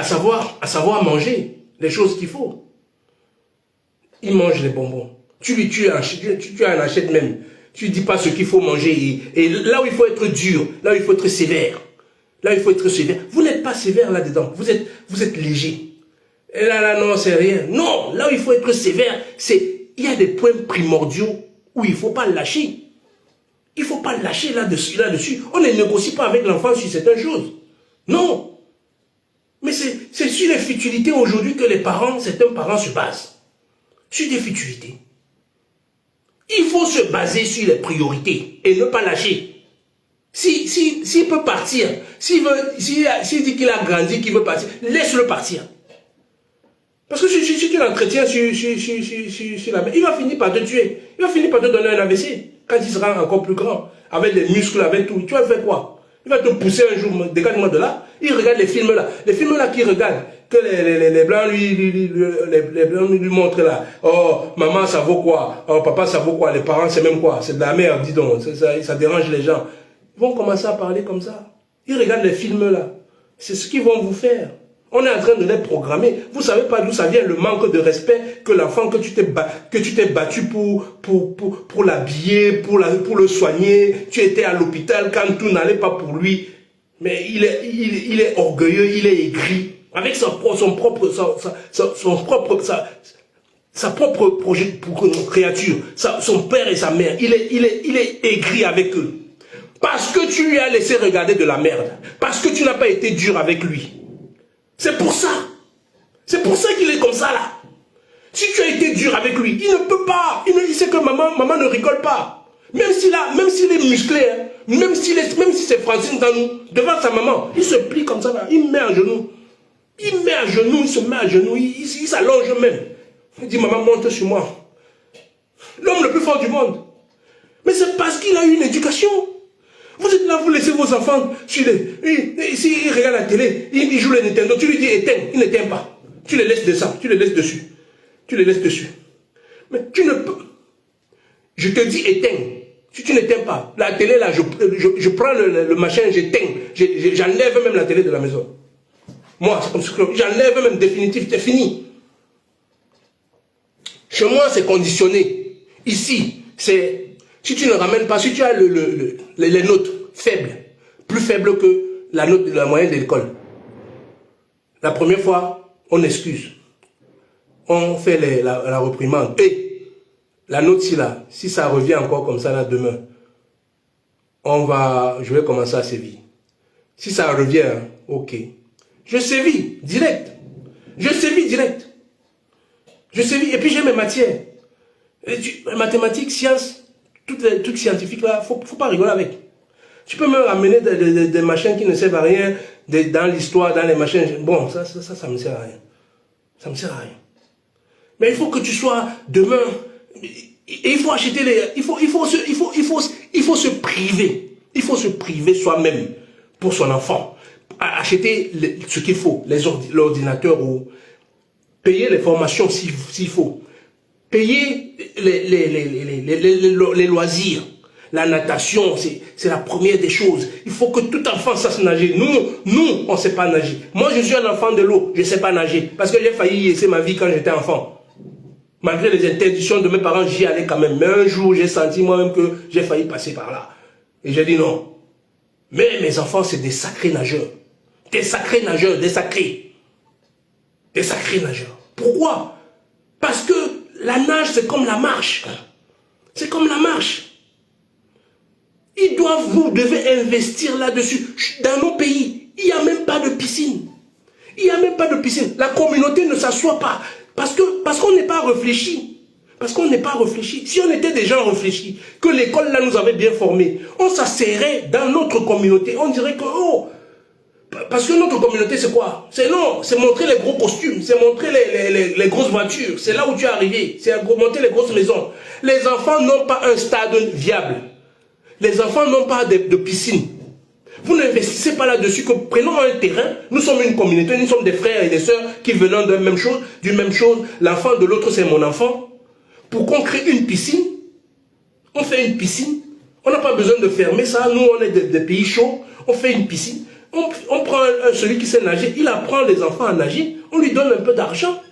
savoir manger les choses qu'il faut. Il mange les bonbons. Tu en achètes même. Tu ne dis pas ce qu'il faut manger. Et là où il faut être dur, là où il faut être sévère. Là où il faut être sévère. Vous n'êtes pas sévère là-dedans. Vous êtes léger. Et là, non, c'est rien. Non, là où il faut être sévère, il y a des points primordiaux où il ne faut pas lâcher. Il ne faut pas lâcher là-dessus. On ne négocie pas avec l'enfant sur certaines choses. Non. Mais c'est sur les futilités aujourd'hui que certains parents se basent. Sur des futilités. Il faut se baser sur les priorités et ne pas lâcher. S'il peut partir, s'il dit qu'il a grandi, qu'il veut partir, laisse-le partir. Parce que si tu l'entretiens sur la main, il va finir par te tuer. Il va finir par te donner un AVC quand il sera encore plus grand, avec les muscles, avec tout. Tu vas faire quoi? Il va te pousser un jour, dégage-moi de là. Il regarde les films là. Les films là qu'il regarde, que les blancs lui montrent là. Oh, maman, ça vaut quoi? Oh, papa, ça vaut quoi? Les parents, c'est même quoi? C'est de la merde, dis donc. Ça dérange les gens. Ils vont commencer à parler comme ça. Ils regardent les films là. C'est ce qu'ils vont vous faire. On est en train de les programmer. Vous ne savez pas d'où ça vient le manque de respect que l'enfant que tu t'es battu pour l'habiller, pour le soigner. Tu étais à l'hôpital quand tout n'allait pas pour lui. Mais il est orgueilleux, il est aigri. Avec sa propre créature, son père et sa mère. Il est aigri avec eux. Parce que tu lui as laissé regarder de la merde. Parce que tu n'as pas été dur avec lui. C'est pour ça. C'est pour ça qu'il est comme ça là. Si tu as été dur avec lui, il ne peut pas. Il sait que maman ne rigole pas. Même s'il est musclé, hein, même si c'est Francine dans nous, devant sa maman, il se plie comme ça là, il met à genoux. Il se met à genoux, il s'allonge même. Il dit, maman, monte sur moi. L'homme le plus fort du monde. Mais c'est parce qu'il a eu une éducation. Vous êtes là, vous laissez vos enfants, s'il regarde la télé, il joue les Nintendo, tu lui dis éteins, il n'éteint pas. Tu les laisses descendre, tu les laisses dessus. Tu les laisses dessus. Mais tu ne peux. Je te dis éteins. Si tu n'éteins pas, la télé là, je prends le machin, j'éteins. J'enlève même la télé de la maison. Moi, c'est comme ça que j'enlève même définitif, c'est fini. Chez moi, c'est conditionné. Ici, c'est. Si tu ne ramènes pas, si tu as les notes faibles, plus faibles que la note de la moyenne de l'école, la première fois, on excuse. On fait la reprimande. Et la note si ça revient encore comme ça là demain, je vais commencer à sévir. Si ça revient, ok. Je sévis direct. Je sévis direct. Je sévis. Et puis j'ai mes matières. Mathématiques, sciences. Toutes les trucs scientifiques là, faut pas rigoler avec. Tu peux me ramener des machins qui ne servent à rien, dans l'histoire, dans les machins. Bon, ça me sert à rien. Ça me sert à rien. Mais il faut que tu sois demain. Et il faut acheter il faut se priver. Il faut se priver soi-même pour son enfant. Acheter ce qu'il faut, l'ordinateur ou payer les formations s'il faut. Payer les loisirs, la natation, c'est la première des choses. Il faut que tout enfant sache nager. Nous, on ne sait pas nager. Moi, je suis un enfant de l'eau, je ne sais pas nager. Parce que j'ai failli y laisser ma vie quand j'étais enfant. Malgré les interdictions de mes parents, j'y allais quand même. Mais un jour, j'ai senti moi-même que j'ai failli passer par là. Et j'ai dit non. Mais mes enfants, c'est des sacrés nageurs. Des sacrés nageurs, des sacrés. Des sacrés nageurs. Pourquoi? Parce que la nage, c'est comme la marche. C'est comme la marche. Vous devez investir là-dessus. Dans nos pays, il n'y a même pas de piscine. Il n'y a même pas de piscine. La communauté ne s'assoit pas. Parce qu'on n'est pas réfléchi. Parce qu'on n'est pas réfléchi. Si on était des gens réfléchis, que l'école là nous avait bien formés, on s'asserrait dans notre communauté. On dirait que, oh, parce que notre communauté, c'est quoi? C'est montrer les gros costumes, c'est montrer les grosses voitures, c'est là où tu es arrivé, c'est montrer les grosses maisons. Les enfants n'ont pas un stade viable. Les enfants n'ont pas de piscine. Vous n'investissez pas là-dessus, que prenons un terrain, nous sommes une communauté, nous sommes des frères et des sœurs qui venons d'une même chose, l'enfant de l'autre c'est mon enfant. Pour qu'on crée une piscine, on fait une piscine, on n'a pas besoin de fermer ça, nous on est des pays chauds, on fait une piscine. On prend celui qui sait nager, il apprend les enfants à nager, on lui donne un peu d'argent.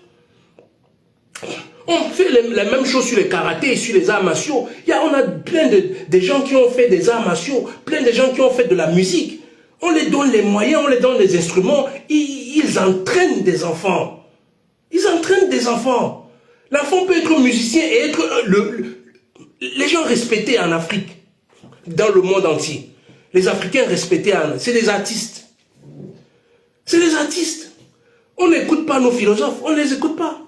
On fait la même chose sur les karatés, sur les arts martiaux. On a plein de gens qui ont fait des arts martiaux, plein de gens qui ont fait de la musique. On les donne les moyens, on les donne les instruments. Ils entraînent des enfants. Ils entraînent des enfants. L'enfant peut être musicien et être les gens respectés en Afrique, dans le monde entier. Les Africains respectés, c'est des artistes. C'est des artistes. On n'écoute pas nos philosophes, on ne les écoute pas.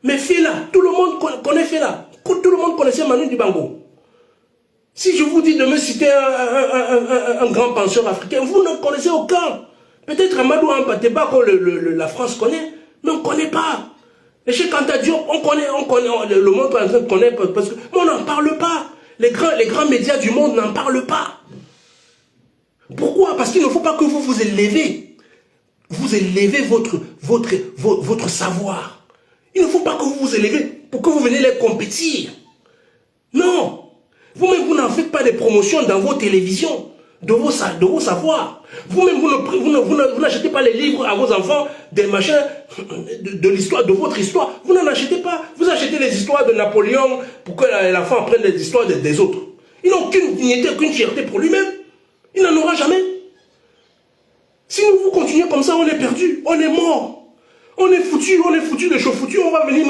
Mais Fela, tout le monde connaît Fela. Tout le monde connaissait Manu Dibango. Si je vous dis de me citer un grand penseur africain, vous ne connaissez aucun. Peut-être Amadou Ampateba que la France connaît, mais on ne connaît pas. Et chez Kanta Diop, on connaît, le monde est en train de connaître, parce que, mais on n'en parle pas. Les grands médias du monde n'en parlent pas. Pourquoi? Parce qu'il ne faut pas que vous vous élevez. Vous élevez votre savoir. Il ne faut pas que vous vous élevez pour que vous veniez les compétir. Non. Vous-même, vous n'en faites pas des promotions dans vos télévisions, de vos savoirs. Vous-même, vous n'achetez pas les livres à vos enfants, des machins de l'histoire, de votre histoire. Vous n'en achetez pas. Vous achetez les histoires de Napoléon pour que l'enfant apprenne les histoires des autres. Il n'a aucune dignité, aucune fierté pour lui-même. Il n'en aura jamais. Si vous continuez comme ça, on est perdu, on est mort. On est foutu de chaud foutu. On va venir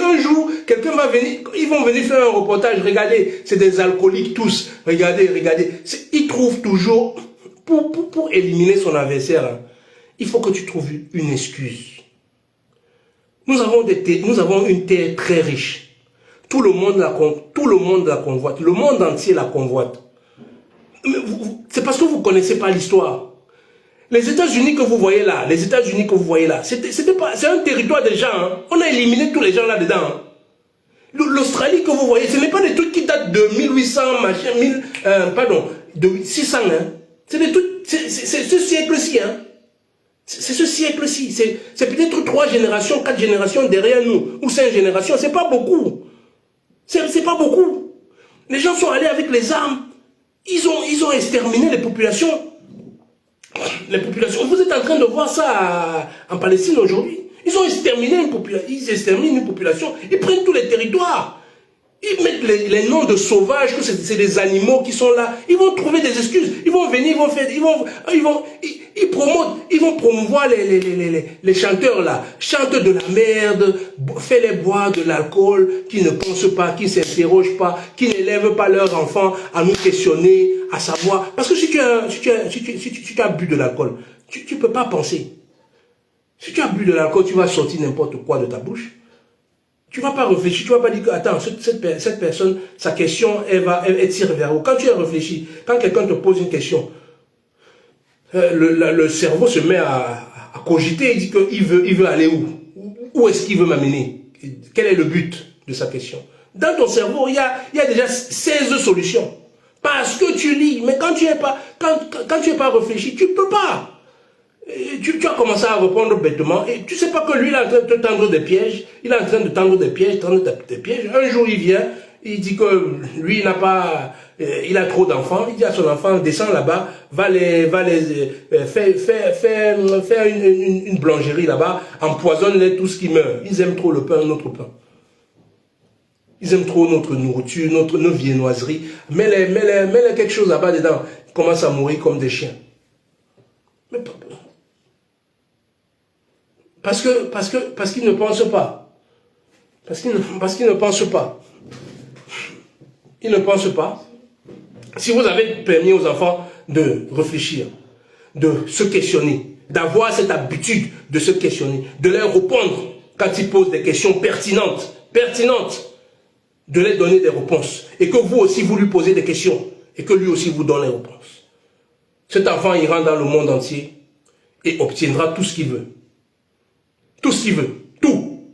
un jour, quelqu'un va venir, ils vont venir faire un reportage. Regardez, c'est des alcooliques tous. Regardez. Ils trouvent toujours, pour éliminer son adversaire, hein, il faut que tu trouves une excuse. Nous avons une terre très riche. Tout le monde la convoite. Le monde entier la convoite. C'est parce que vous ne connaissez pas l'histoire. Les États-Unis que vous voyez là, c'est un territoire des gens. Hein. On a éliminé tous les gens là-dedans. Hein. L'Australie que vous voyez, ce n'est pas des trucs qui datent de 1800, de 600. Hein. C'est des trucs, c'est ce siècle-ci. Hein. C'est ce siècle-ci. C'est peut-être 3 générations, 4 générations derrière nous, ou 5 générations. C'est pas beaucoup. C'est pas beaucoup. Les gens sont allés avec les armes. Ils ont exterminé les populations. Vous êtes en train de voir ça en Palestine aujourd'hui. Ils ont exterminé une population. Ils prennent tous les territoires. Ils mettent les noms de sauvages, que c'est des animaux qui sont là. Ils vont trouver des excuses. Ils vont venir, ils vont promouvoir les chanteurs là. Chantent de la merde, fais-les boire de l'alcool, qui ne pensent pas, qui ne s'interrogent pas, qui n'élèvent pas leurs enfants à nous questionner, à savoir. Parce que si tu as bu de l'alcool, tu ne peux pas penser. Si tu as bu de l'alcool, tu vas sortir n'importe quoi de ta bouche. Tu ne vas pas réfléchir, tu ne vas pas dire que, attends, cette personne, sa question, elle tire vers où. Quand tu as réfléchi, quand quelqu'un te pose une question, le cerveau se met à cogiter, il dit qu'il veut aller où? Où est-ce qu'il veut m'amener? Quel est le but de sa question? Dans ton cerveau, il y a déjà 16 solutions. Parce que tu lis, mais quand tu n'es pas réfléchi, tu ne peux pas. Tu as commencé à répondre bêtement et tu ne sais pas que lui il est en train de te tendre des pièges. Il est en train de tendre des pièges, Un jour il vient, il dit que lui il a trop d'enfants. Il dit à son enfant, descends là-bas, faire une boulangerie là-bas, empoisonne-les tous qui meurent. Ils aiment trop le pain, notre pain. Ils aiment trop notre nourriture, nos viennoiseries. Mets-les quelque chose là-bas dedans. Ils commencent à mourir comme des chiens. Mais parce qu'ils ne pensent pas. Parce qu'ils ne pensent pas. Ils ne pensent pas. Si vous avez permis aux enfants de réfléchir, de se questionner, d'avoir cette habitude de se questionner, de leur répondre quand ils posent des questions pertinentes, de leur donner des réponses, et que vous aussi vous lui posez des questions, et que lui aussi vous donne les réponses. Cet enfant ira dans le monde entier et obtiendra tout ce qu'il veut. Tout ce qu'il veut. Tout.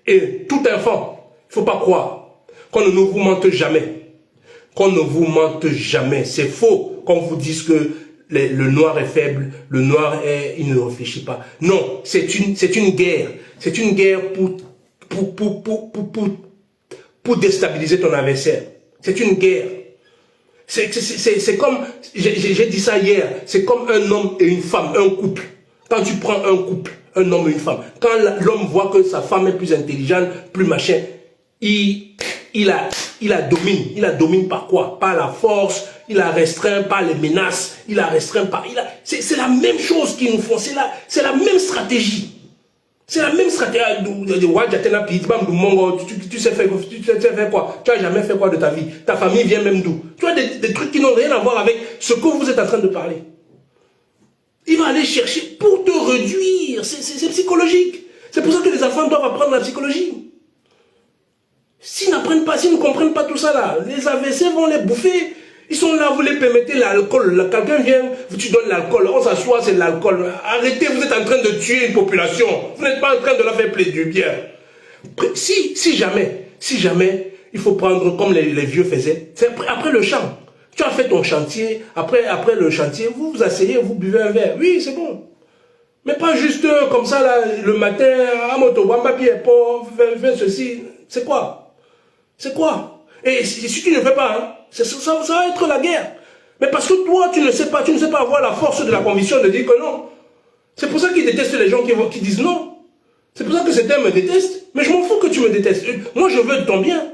Et tout enfant, il ne faut pas croire qu'on ne vous mente jamais. Qu'on ne vous mente jamais. C'est faux qu'on vous dise que le noir est faible, le noir il ne réfléchit pas. Non, c'est une guerre. C'est une guerre pour déstabiliser ton adversaire. C'est une guerre. C'est comme, j'ai dit ça hier, c'est comme un homme et une femme, un couple. Quand tu prends un couple, un homme et une femme. Quand l'homme voit que sa femme est plus intelligente, plus machin, il la domine. Il la domine par quoi? Par la force, il la restreint par les menaces, il la restreint par... C'est la même chose qu'ils nous font, c'est la même stratégie. C'est la même stratégie. Tu sais faire quoi? Tu n'as jamais fait quoi de ta vie? Ta famille vient même d'où? Tu as des trucs qui n'ont rien à voir avec ce que vous êtes en train de parler. Il va aller chercher pour te réduire. C'est psychologique. C'est pour ça que les enfants doivent apprendre la psychologie. S'ils n'apprennent pas, s'ils ne comprennent pas tout ça là, les AVC vont les bouffer. Ils sont là, vous les permettez l'alcool. Quelqu'un vient, tu donnes l'alcool, on s'assoit, c'est l'alcool. Arrêtez, vous êtes en train de tuer une population. Vous n'êtes pas en train de la faire plaisir du bien. Si jamais, il faut prendre comme les vieux faisaient, c'est après le champ. Tu as fait ton chantier, après le chantier, vous vous asseyez, vous buvez un verre. Oui, c'est bon. Mais pas juste comme ça, là, le matin, à moto, papier, pauvre, fais ceci. C'est quoi? C'est quoi? Et si tu ne fais pas, hein, ça va être la guerre. Mais parce que toi, tu ne sais pas avoir la force de la conviction de dire que non. C'est pour ça qu'ils détestent les gens qui disent non. C'est pour ça que certains me détestent. Mais je m'en fous que tu me détestes. Moi, je veux ton bien.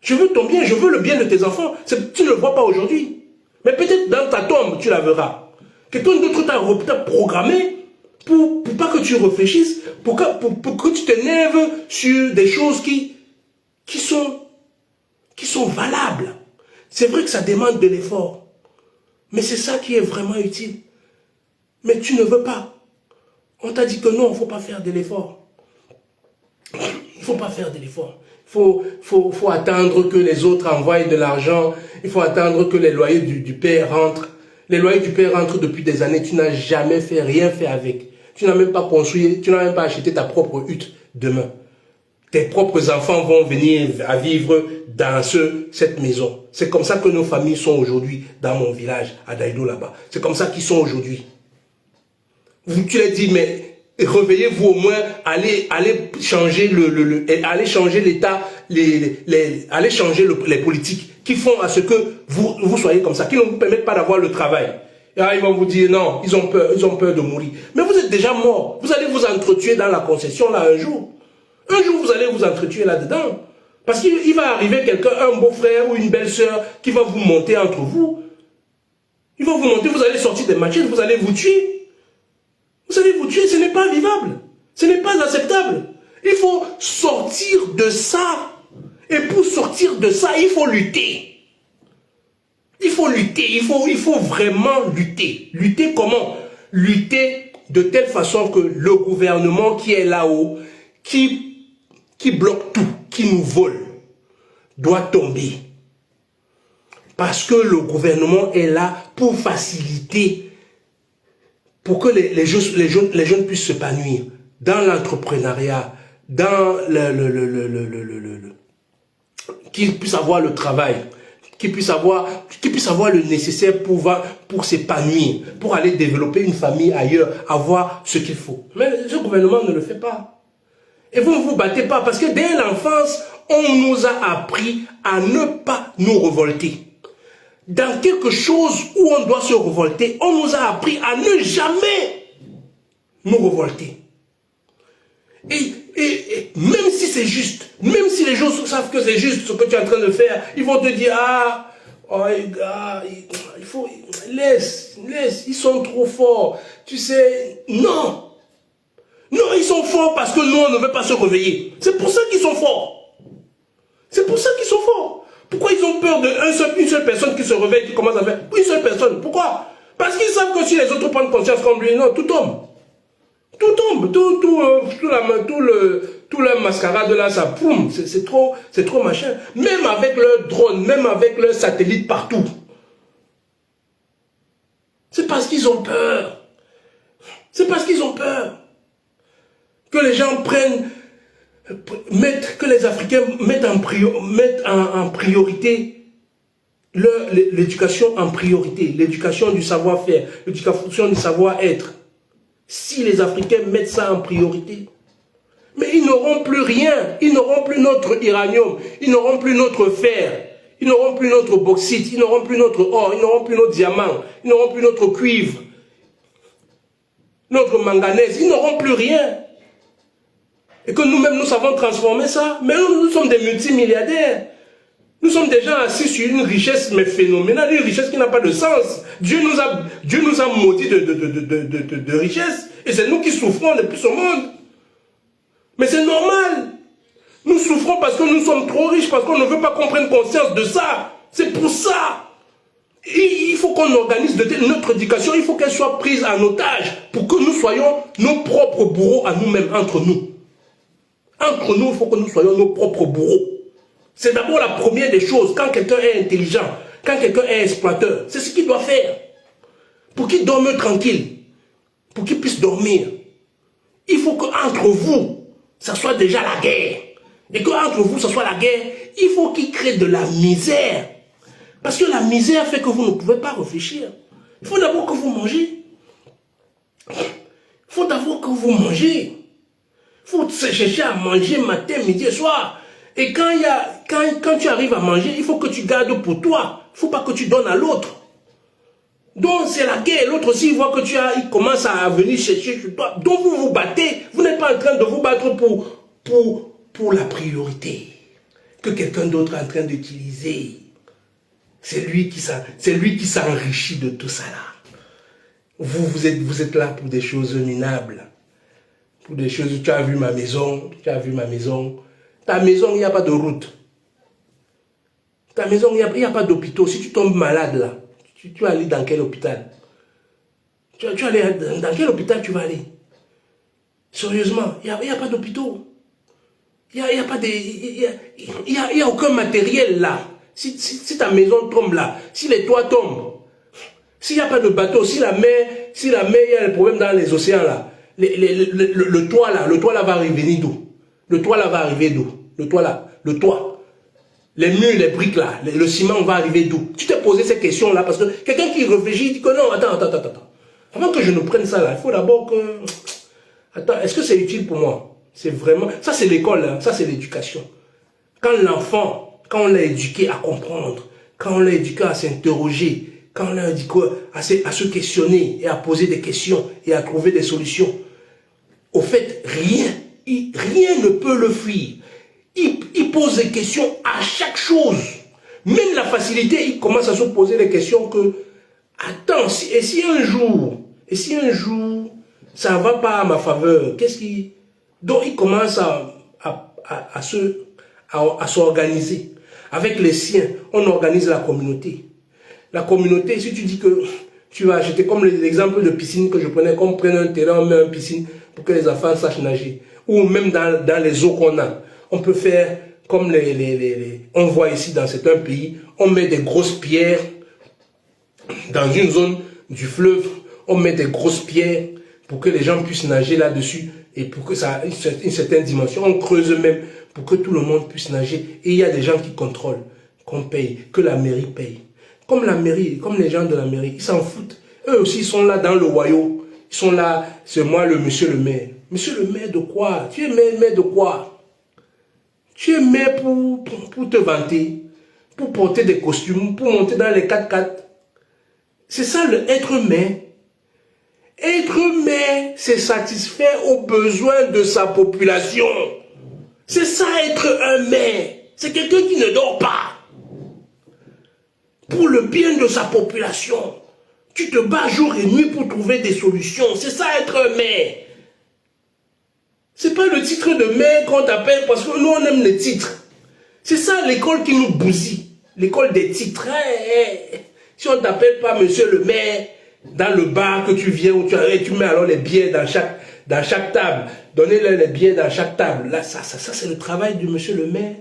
Je veux ton bien, je veux le bien de tes enfants. Tu ne le vois pas aujourd'hui. Mais peut-être dans ta tombe, tu la verras. Quelqu'un d'autre t'a programmé pour pas que tu réfléchisses, pour que tu t'énerves sur des choses qui sont valables. C'est vrai que ça demande de l'effort. Mais c'est ça qui est vraiment utile. Mais tu ne veux pas. On t'a dit que non, il ne faut pas faire de l'effort. Il ne faut pas faire de l'effort. Il faut attendre que les autres envoient de l'argent. Il faut attendre que les loyers du père rentrent. Les loyers du père rentrent depuis des années. Tu n'as jamais rien fait avec. Tu n'as même pas construit, tu n'as même pas acheté ta propre hutte demain. Tes propres enfants vont venir à vivre dans cette maison. C'est comme ça que nos familles sont aujourd'hui dans mon village, à Daïdo là-bas. C'est comme ça qu'ils sont aujourd'hui. Tu leur dis, mais réveillez-vous au moins, allez changer allez changer l'État, allez changer les politiques qui font à ce que vous soyez comme ça, qui ne vous permettent pas d'avoir le travail. Et là, ils vont vous dire non, ils ont peur de mourir. Mais vous êtes déjà mort. Vous allez vous entretuer dans la concession là un jour. Un jour, vous allez vous entretuer là-dedans. Parce qu'il va arriver quelqu'un, un beau-frère ou une belle-sœur, qui va vous monter entre vous. Il va vous monter, vous allez sortir des machettes, vous allez vous tuer. Vous allez vous tuer, ce n'est pas vivable. Ce n'est pas acceptable. Il faut sortir de ça. Et pour sortir de ça, il faut lutter. Il faut lutter, il faut vraiment lutter. Lutter comment? Lutter de telle façon que le gouvernement qui est là-haut, qui bloque tout, qui nous vole, doit tomber. Parce que le gouvernement est là pour faciliter, pour que les jeunes puissent s'épanouir dans l'entrepreneuriat, dans qu'ils puissent avoir le travail, qu'ils puissent avoir le nécessaire pour s'épanouir, pour aller développer une famille ailleurs, avoir ce qu'il faut. Mais ce gouvernement ne le fait pas. Et vous ne vous battez pas, parce que dès l'enfance, on nous a appris à ne pas nous révolter. Dans quelque chose où on doit se révolter, on nous a appris à ne jamais nous révolter. Et même si c'est juste, même si les gens savent que c'est juste ce que tu es en train de faire, ils vont te dire, ah, oh les gars, il faut, laisse, ils sont trop forts. Tu sais, non. Non, ils sont forts parce que nous, on ne veut pas se réveiller. C'est pour ça qu'ils sont forts. C'est pour ça qu'ils sont forts. Pourquoi ils ont peur d'une seule personne qui se réveille, qui commence à faire une seule personne? Pourquoi? Parce qu'ils savent que si les autres prennent conscience comme lui, non, tout tombe. Tout tombe. Tout leur mascarade là, ça poum. C'est trop machin. Même avec leur drone, même avec leur satellite partout. C'est parce qu'ils ont peur. C'est parce qu'ils ont peur. Que les gens que les Africains mettent en priorité l'éducation en priorité, l'éducation du savoir-faire, l'éducation du savoir-être. Si les Africains mettent ça en priorité, mais ils n'auront plus rien, ils n'auront plus notre uranium, ils n'auront plus notre fer, ils n'auront plus notre bauxite, ils n'auront plus notre or, ils n'auront plus notre diamant, ils n'auront plus notre cuivre. notre manganèse, ils n'auront plus rien. Et que nous-mêmes, nous savons transformer ça. Mais nous sommes des multimilliardaires. Nous sommes des gens assis sur une richesse mais phénoménale, une richesse qui n'a pas de sens. Dieu nous a maudits de richesse. Et c'est nous qui souffrons le plus au monde. Mais c'est normal. Nous souffrons parce que nous sommes trop riches, parce qu'on ne veut pas qu'on prenne conscience de ça. C'est pour ça. Et il faut qu'on organise notre éducation, il faut qu'elle soit prise en otage pour que nous soyons nos propres bourreaux à nous-mêmes, entre nous. Entre nous, il faut que nous soyons nos propres bourreaux. C'est d'abord la première des choses. Quand quelqu'un est intelligent, quand quelqu'un est exploiteur, c'est ce qu'il doit faire. Pour qu'il dorme tranquille, pour qu'il puisse dormir. Il faut qu'entre vous, ça soit déjà la guerre. Et qu'entre vous, ça soit la guerre, il faut qu'il crée de la misère. Parce que la misère fait que vous ne pouvez pas réfléchir. Il faut d'abord que vous mangez. Il faut d'abord que vous mangez. Il faut chercher à manger matin, midi et soir. Et quand tu arrives à manger, il faut que tu gardes pour toi. Il ne faut pas que tu donnes à l'autre. Donc c'est la guerre. L'autre aussi, il voit que il commence à venir chercher sur toi. Donc vous vous battez. Vous n'êtes pas en train de vous battre pour la priorité que quelqu'un d'autre est en train d'utiliser. C'est lui qui s'enrichit de tout ça là. Vous êtes là pour des choses minables. Pour des choses, tu as vu ma maison, Ta maison, il n'y a pas de route. Ta maison, il n'y a pas d'hôpital. Si tu tombes malade là, tu vas aller dans quel hôpital? Tu vas aller dans quel hôpital tu vas aller? Sérieusement, il n'y a pas d'hôpital. Il n'y a aucun matériel là. Si ta maison tombe là, si les toits tombent, s'il n'y a pas de bateau, si la mer, il y a des problèmes dans les océans là, le toit là va revenir d'où? Le toit là va arriver d'où? Le toit. Les murs, les briques là, le ciment va arriver d'où? Tu t'es posé ces questions là parce que quelqu'un qui réfléchit dit que non, attends. Avant que je ne prenne ça là, il faut d'abord que... Attends, est-ce que c'est utile pour moi? C'est vraiment... Ça c'est l'école, hein, ça c'est l'éducation. Quand l'enfant, quand on l'a éduqué à comprendre, quand on l'a éduqué à s'interroger, quand on l'a éduqué à se questionner et à poser des questions et à trouver des solutions, au fait, rien ne peut le fuir. Il pose des questions à chaque chose. Même la facilité, il commence à se poser des questions que, attends, et si un jour, ça ne va pas à ma faveur, donc il commence à s'organiser. Avec les siens, on organise la communauté. La communauté, si tu dis que tu vas acheter, comme l'exemple de piscine que je prenais, qu'on prenne un terrain, on met une piscine pour que les enfants sachent nager. Ou même dans les eaux qu'on a. On peut faire comme on voit ici dans certains pays, on met des grosses pierres dans une zone du fleuve, on met des grosses pierres pour que les gens puissent nager là-dessus et pour que ça ait une certaine dimension. On creuse même pour que tout le monde puisse nager. Et il y a des gens qui contrôlent, qu'on paye, que la mairie paye. Comme la mairie, comme les gens de la mairie, ils s'en foutent. Eux aussi, ils sont là dans le royaume. Ils sont là, c'est moi le monsieur le maire. Monsieur le maire de quoi? Tu es maire de quoi? Tu es maire pour te vanter, pour porter des costumes, pour monter dans les 4x4. C'est ça le être maire. Être maire, c'est satisfaire aux besoins de sa population. C'est ça être un maire. C'est quelqu'un qui ne dort pas. Pour le bien de sa population. Tu te bats jour et nuit pour trouver des solutions. C'est ça être un maire. C'est pas le titre de maire qu'on t'appelle parce que nous on aime les titres. C'est ça l'école qui nous bousille. L'école des titres. Si on ne t'appelle pas monsieur le maire, dans le bar que tu viens, où tu mets alors les billets dans chaque table. Donnez-leur les billets dans chaque table. Là, ça c'est le travail du monsieur le maire.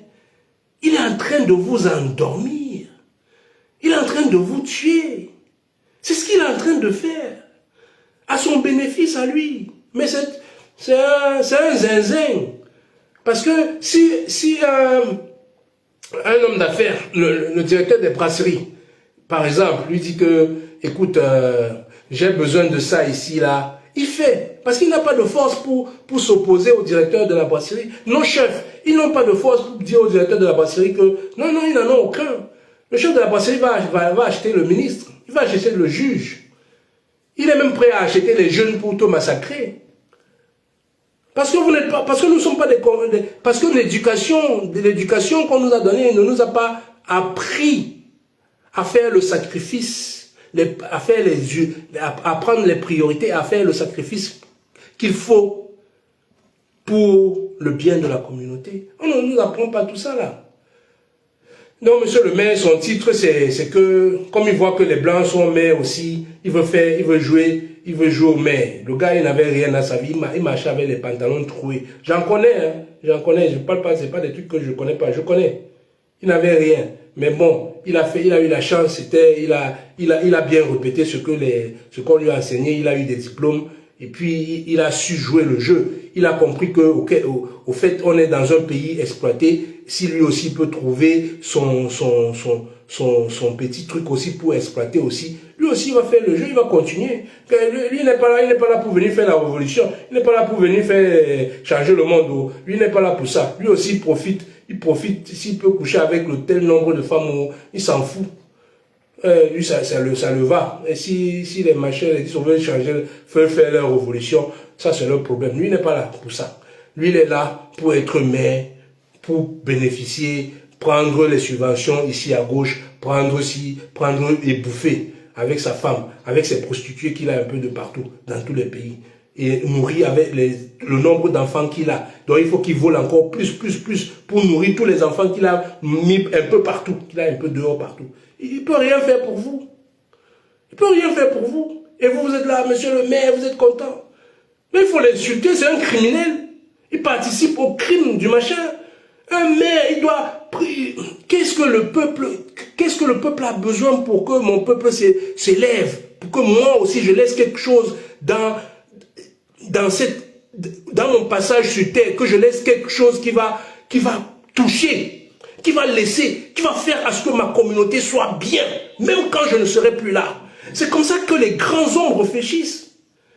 Il est en train de vous endormir. Il est en train de vous tuer. C'est ce qu'il est en train de faire. À son bénéfice à lui. Mais c'est un zinzin. Parce que si un homme d'affaires, le directeur des brasseries, par exemple, lui dit que, écoute, j'ai besoin de ça ici, là, il fait. Parce qu'il n'a pas de force pour s'opposer au directeur de la brasserie. Nos chefs, ils n'ont pas de force pour dire au directeur de la brasserie que, non, ils n'en ont aucun. Le chef de la brasserie va acheter le ministre, il va acheter le juge. Il est même prêt à acheter les jeunes pour te massacrer. Parce que vous n'êtes pas, parce que nous ne sommes pas parce que l'éducation qu'on nous a donnée ne nous a pas appris à faire le sacrifice, à prendre les priorités, à faire le sacrifice qu'il faut pour le bien de la communauté. On ne nous apprend pas tout ça là. Non, monsieur le maire, son titre, c'est que, comme il voit que les blancs sont maires aussi, il veut jouer au maire. Le gars, il n'avait rien à sa vie, il marchait avec les pantalons troués. J'en connais, hein, je parle pas, c'est pas des trucs que je connais pas, je connais. Il n'avait rien. Mais bon, il a eu la chance, il a bien répété ce qu'on lui a enseigné, il a eu des diplômes, et puis il a su jouer le jeu. Il a compris que, au fait, on est dans un pays exploité. Si lui aussi peut trouver son petit truc aussi pour exploiter aussi, lui aussi il va faire le jeu, il va continuer. Lui il n'est pas là pour venir faire la révolution, il n'est pas là pour venir faire changer le monde. Lui n'est pas là pour ça. Lui aussi il profite s'il peut coucher avec le tel nombre de femmes, il s'en fout. Lui ça le va. Et si les machins ils veulent changer, veulent faire leur révolution, ça c'est leur problème. Lui n'est pas là pour ça. Lui il est là pour être maire, pour bénéficier, prendre les subventions ici à gauche, prendre et bouffer avec sa femme, avec ses prostituées qu'il a un peu de partout, dans tous les pays. Et nourrir avec le nombre d'enfants qu'il a. Donc il faut qu'il vole encore plus pour nourrir tous les enfants qu'il a mis un peu partout, qu'il a un peu dehors partout. Il ne peut rien faire pour vous. Il ne peut rien faire pour vous. Et vous êtes là, monsieur le maire, vous êtes content. Mais il faut l'insulter, c'est un criminel. Il participe au crime du machin. Un maire, il doit... Qu'est-ce que le peuple a besoin pour que mon peuple s'élève, pour que moi aussi je laisse quelque chose dans mon passage sur terre, que je laisse quelque chose qui va toucher, qui va faire à ce que ma communauté soit bien, même quand je ne serai plus là. C'est comme ça que les grands hommes réfléchissent.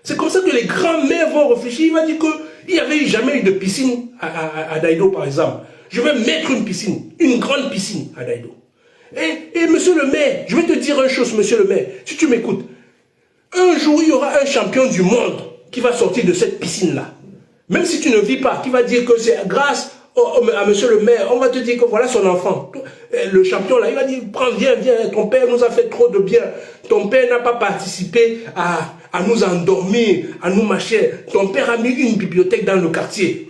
C'est comme ça que les grands maires vont réfléchir. Il va dire qu'il n'y avait jamais eu de piscine à Daïdo, par exemple. Je vais mettre une piscine, une grande piscine à Daïdo. Et monsieur le maire, je vais te dire une chose, monsieur le maire, si tu m'écoutes. Un jour, il y aura un champion du monde qui va sortir de cette piscine-là. Même si tu ne vis pas, qui va dire que c'est grâce à monsieur le maire, on va te dire que voilà son enfant. Le champion là, il va dire, viens, ton père nous a fait trop de bien. Ton père n'a pas participé à nous endormir, à nous marcher. Ton père a mis une bibliothèque dans le quartier.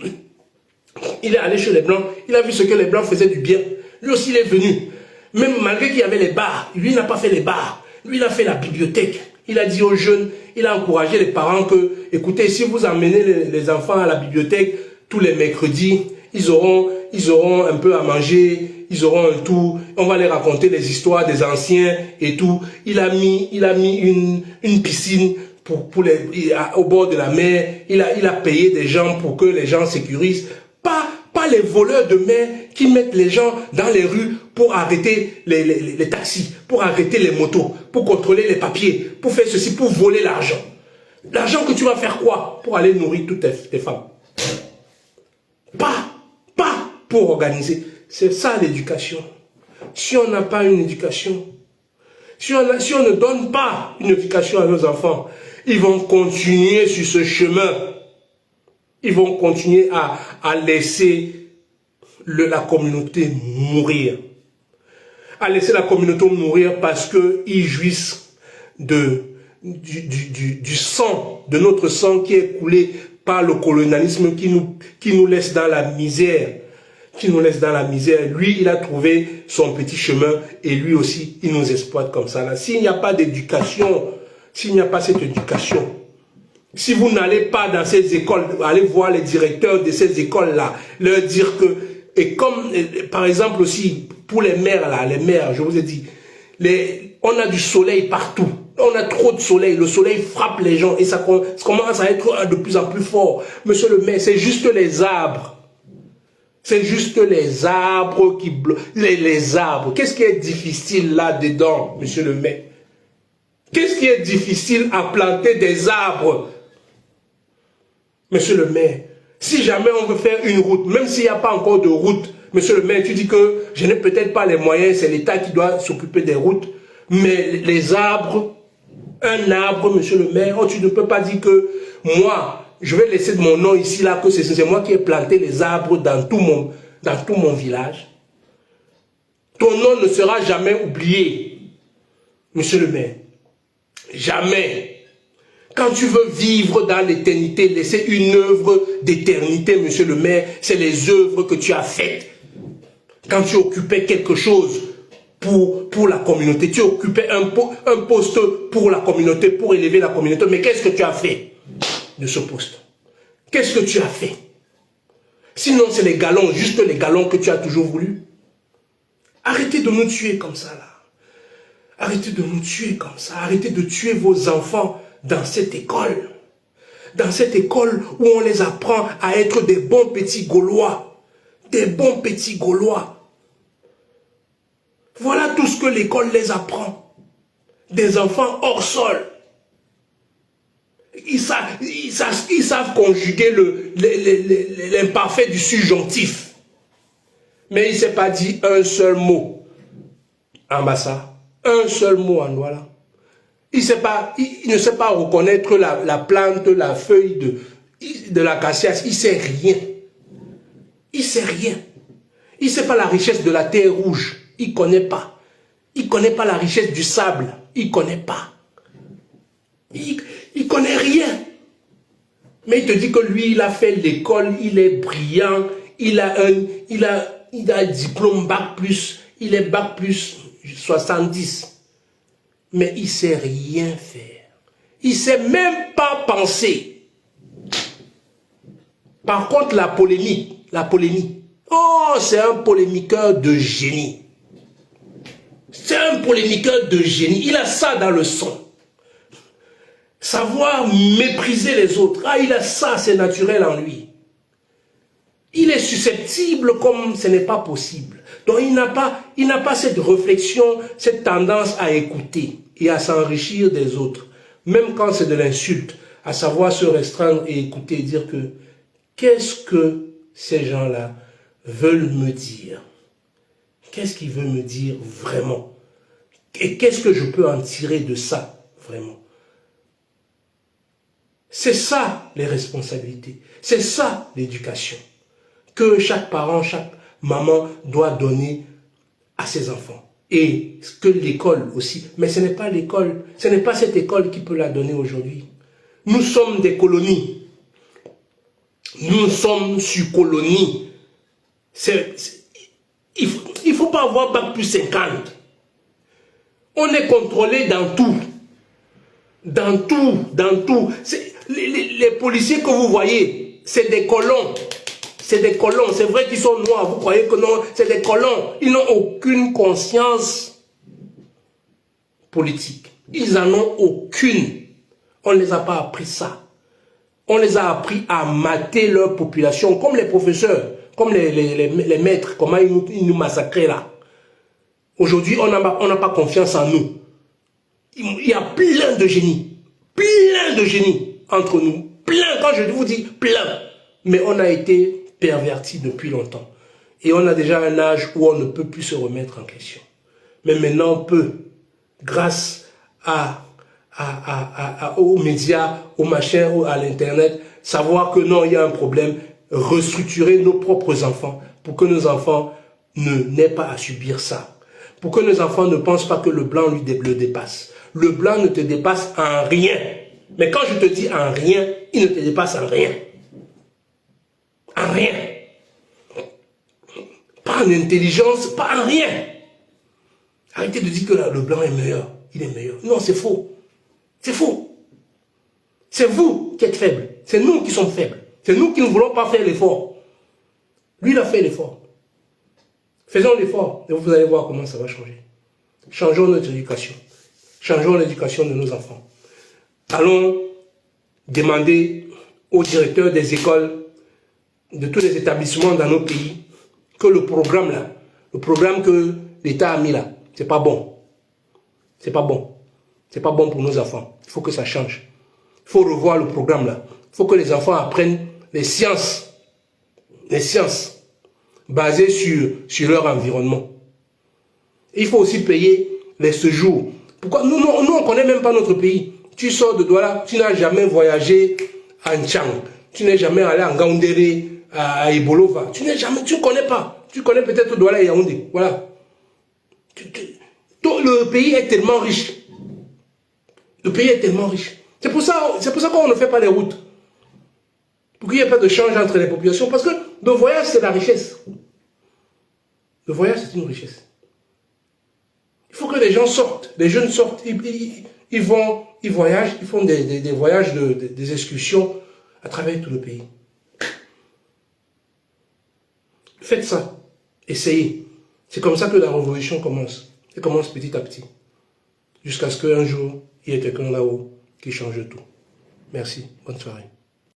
Il est allé chez les Blancs, il a vu ce que les Blancs faisaient du bien. Lui aussi, il est venu. Même malgré qu'il y avait les bars, lui n'a pas fait les bars. Lui, il a fait la bibliothèque. Il a dit aux jeunes, il a encouragé les parents que, écoutez, si vous emmenez les enfants à la bibliothèque tous les mercredis, ils auront un peu à manger, ils auront un tout, on va les raconter les histoires des anciens et tout. Il a mis une piscine au bord de la mer, il a payé des gens pour que les gens sécurisent. Pas les voleurs de mer qui mettent les gens dans les rues pour arrêter les taxis, pour arrêter les motos, pour contrôler les papiers, pour faire ceci, pour voler l'argent. L'argent que tu vas faire quoi? Pour aller nourrir toutes tes femmes. Pas pour organiser. C'est ça l'éducation. Si on n'a pas une éducation, si on ne donne pas une éducation à nos enfants, ils vont continuer sur ce chemin. Ils vont continuer à laisser la communauté mourir. À laisser la communauté mourir parce qu'ils jouissent du sang, de notre sang qui est coulé par le colonialisme qui nous laisse dans la misère. Lui, il a trouvé son petit chemin et lui aussi, il nous exploite comme ça. S'il n'y a pas d'éducation, s'il n'y a pas cette éducation, si vous n'allez pas dans ces écoles, allez voir les directeurs de ces écoles-là, leur dire que, et comme, par exemple aussi, pour les mères, je vous ai dit, on a du soleil partout. On a trop de soleil. Le soleil frappe les gens et ça commence à être de plus en plus fort. Monsieur le maire, c'est juste les arbres. C'est juste les arbres qui bloquent. Les arbres. Qu'est-ce qui est difficile là-dedans, monsieur le maire? Qu'est-ce qui est difficile à planter des arbres? Monsieur le maire, si jamais on veut faire une route, même s'il n'y a pas encore de route, monsieur le maire, tu dis que je n'ai peut-être pas les moyens, c'est l'État qui doit s'occuper des routes, mais les arbres, Un arbre, monsieur le maire, oh, tu ne peux pas dire que moi, je vais laisser mon nom ici, là, que c'est moi qui ai planté les arbres dans tout mon village. Ton nom ne sera jamais oublié, monsieur le maire. Jamais. Quand tu veux vivre dans l'éternité, laisser une œuvre d'éternité, monsieur le maire, c'est les œuvres que tu as faites. Quand tu occupais quelque chose pour la communauté, tu occupais un poste pour la communauté, pour élever la communauté, mais qu'est-ce que tu as fait de ce poste? Qu'est-ce que tu as fait? Sinon, c'est les galons, juste les galons que tu as toujours voulu. Arrêtez de nous tuer comme ça, là. Arrêtez de nous tuer comme ça. Arrêtez de tuer vos enfants dans cette école. Dans cette école où on les apprend à être des bons petits Gaulois. Des bons petits Gaulois. Voilà tout ce que l'école les apprend. Des enfants hors sol. Ils savent conjuguer l'imparfait du subjonctif. Mais il ne s'est pas dit un seul mot en Bassa. Un seul mot en Douala. Il ne sait pas reconnaître la plante, la feuille de l'acacia. Il ne sait rien. Il ne sait rien. Il ne sait pas la richesse de la terre rouge. Il ne connaît pas. Il ne connaît pas la richesse du sable. Il ne connaît pas. Il ne connaît rien. Mais il te dit que lui, il a fait l'école, il est brillant, il a un diplôme bac plus, il est bac plus 70. Mais il ne sait rien faire. Il ne sait même pas penser. Par contre, la polémique. Oh, c'est un polémiqueur de génie. C'est un polémiqueur de génie. Il a ça dans le sang. Savoir mépriser les autres. Ah, il a ça, c'est naturel en lui. Il est susceptible comme ce n'est pas possible. Donc il n'a pas cette réflexion, cette tendance à écouter et à s'enrichir des autres. Même quand c'est de l'insulte, à savoir se restreindre et écouter et dire que qu'est-ce que ces gens-là veulent me dire? Qu'est-ce qu'ils veulent me dire vraiment? Et qu'est-ce que je peux en tirer de ça vraiment? C'est ça les responsabilités. C'est ça l'éducation que chaque parent, chaque maman doit donner à ses enfants. Et que l'école aussi. Mais ce n'est pas l'école, ce n'est pas cette école qui peut la donner aujourd'hui. Nous sommes des colonies. Nous sommes sur colonie. Il ne faut pas avoir bac plus 50. On est contrôlé dans tout. Dans tout, dans tout. Les policiers que vous voyez, c'est des colons. C'est des colons. C'est vrai qu'ils sont noirs. Vous croyez que non, c'est des colons. Ils n'ont aucune conscience politique. Ils n'en ont aucune. On ne les a pas appris ça. On les a appris à mater leur population, comme les professeurs, comme les maîtres, comment ils nous massacraient là. Aujourd'hui, on n'a pas confiance en nous. Il y a plein de génies entre nous. Plein, quand je vous dis plein. Mais on a été pervertis depuis longtemps. Et on a déjà un âge où on ne peut plus se remettre en question. Mais maintenant on peut, grâce aux médias, aux machins, à l'internet, savoir que non, il y a un problème, restructurer nos propres enfants pour que nos enfants n'aient pas à subir ça. Pour que nos enfants ne pensent pas que le blanc le dépasse. Le blanc ne te dépasse en rien. Mais quand je te dis en rien, il ne te dépasse en rien. En rien. Pas en intelligence, pas en rien. Arrêtez de dire que le blanc est meilleur. Il est meilleur. Non, c'est faux. C'est faux. C'est vous qui êtes faibles. C'est nous qui sommes faibles. C'est nous qui ne voulons pas faire l'effort. Lui, il a fait l'effort. Faisons l'effort et vous allez voir comment ça va changer. Changeons notre éducation. Changeons l'éducation de nos enfants. Allons demander aux directeurs des écoles, de tous les établissements dans nos pays, que le programme là, le programme que l'État a mis là, c'est pas bon. C'est pas bon. C'est pas bon pour nos enfants. Il faut que ça change. Il faut revoir le programme là. Il faut que les enfants apprennent les sciences basées sur leur environnement. Et il faut aussi payer les séjours Pourquoi nous, on ne connaît même pas notre pays. Tu sors de Douala, tu n'as jamais voyagé en Tchang, tu n'es jamais allé en Gaoundéré, à Ibolova. Tu ne connais pas. Tu connais peut-être Douala et Yaoundé. Voilà. Le pays est tellement riche. Le pays est tellement riche. C'est pour ça qu'on ne fait pas les routes. Pour qu'il n'y ait pas de change entre les populations. Parce que le voyage, c'est la richesse. Le voyage, c'est une richesse. Il faut que les gens sortent. Les jeunes sortent. Ils voyagent. Ils font des voyages, des excursions à travers tout le pays. Faites ça. Essayez. C'est comme ça que la révolution commence. Elle commence petit à petit. Jusqu'à ce qu'un jour, il y ait quelqu'un là-haut qui change tout. Merci. Bonne soirée.